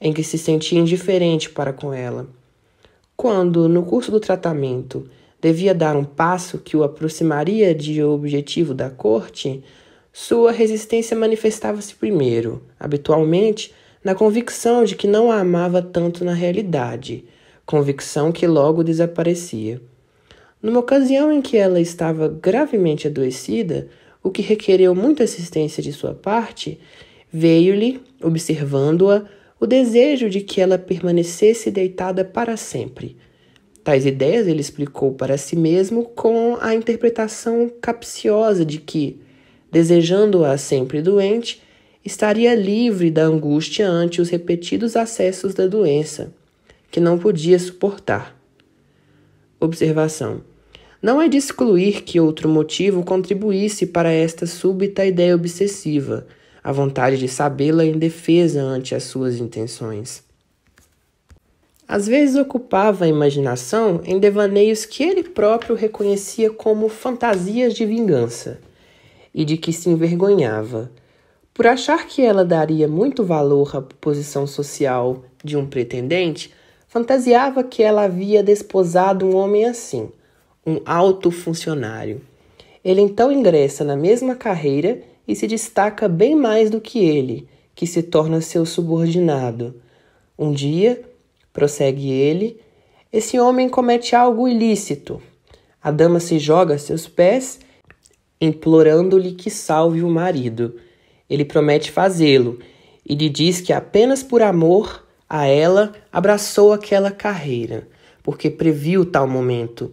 em que se sentia indiferente para com ela. Quando, no curso do tratamento, devia dar um passo que o aproximaria de objetivo da corte, sua resistência manifestava-se primeiro, habitualmente, na convicção de que não a amava tanto na realidade, convicção que logo desaparecia. Numa ocasião em que ela estava gravemente adoecida, o que requereu muita assistência de sua parte, veio-lhe, observando-a, o desejo de que ela permanecesse deitada para sempre. Tais ideias ele explicou para si mesmo com a interpretação capciosa de que, desejando-a sempre doente, estaria livre da angústia ante os repetidos acessos da doença, que não podia suportar. Observação. Não é de excluir que outro motivo contribuísse para esta súbita ideia obsessiva, a vontade de sabê-la em defesa ante as suas intenções. Às vezes ocupava a imaginação em devaneios que ele próprio reconhecia como fantasias de vingança, e de que se envergonhava. Por achar que ela daria muito valor à posição social de um pretendente, fantasiava que ela havia desposado um homem assim, um alto funcionário. Ele então ingressa na mesma carreira e se destaca bem mais do que ele, que se torna seu subordinado. Um dia, prossegue ele, esse homem comete algo ilícito. A dama se joga a seus pés, implorando-lhe que salve o marido. Ele promete fazê-lo e lhe diz que apenas por amor a ela abraçou aquela carreira, porque previu tal momento.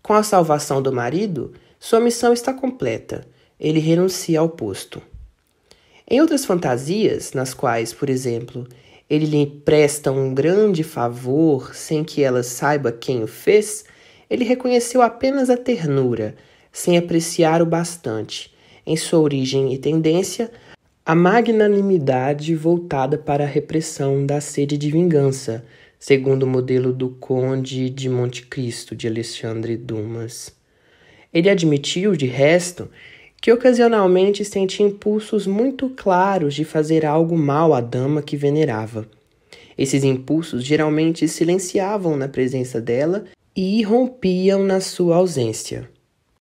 Com a salvação do marido, sua missão está completa. Ele renuncia ao posto. Em outras fantasias, nas quais, por exemplo, ele lhe presta um grande favor sem que ela saiba quem o fez, ele reconheceu apenas a ternura, sem apreciar o bastante, em sua origem e tendência, a magnanimidade voltada para a repressão da sede de vingança, segundo o modelo do Conde de Monte Cristo, de Alexandre Dumas. Ele admitiu, de resto, que ocasionalmente sentia impulsos muito claros de fazer algo mal à dama que venerava. Esses impulsos geralmente silenciavam na presença dela e irrompiam na sua ausência.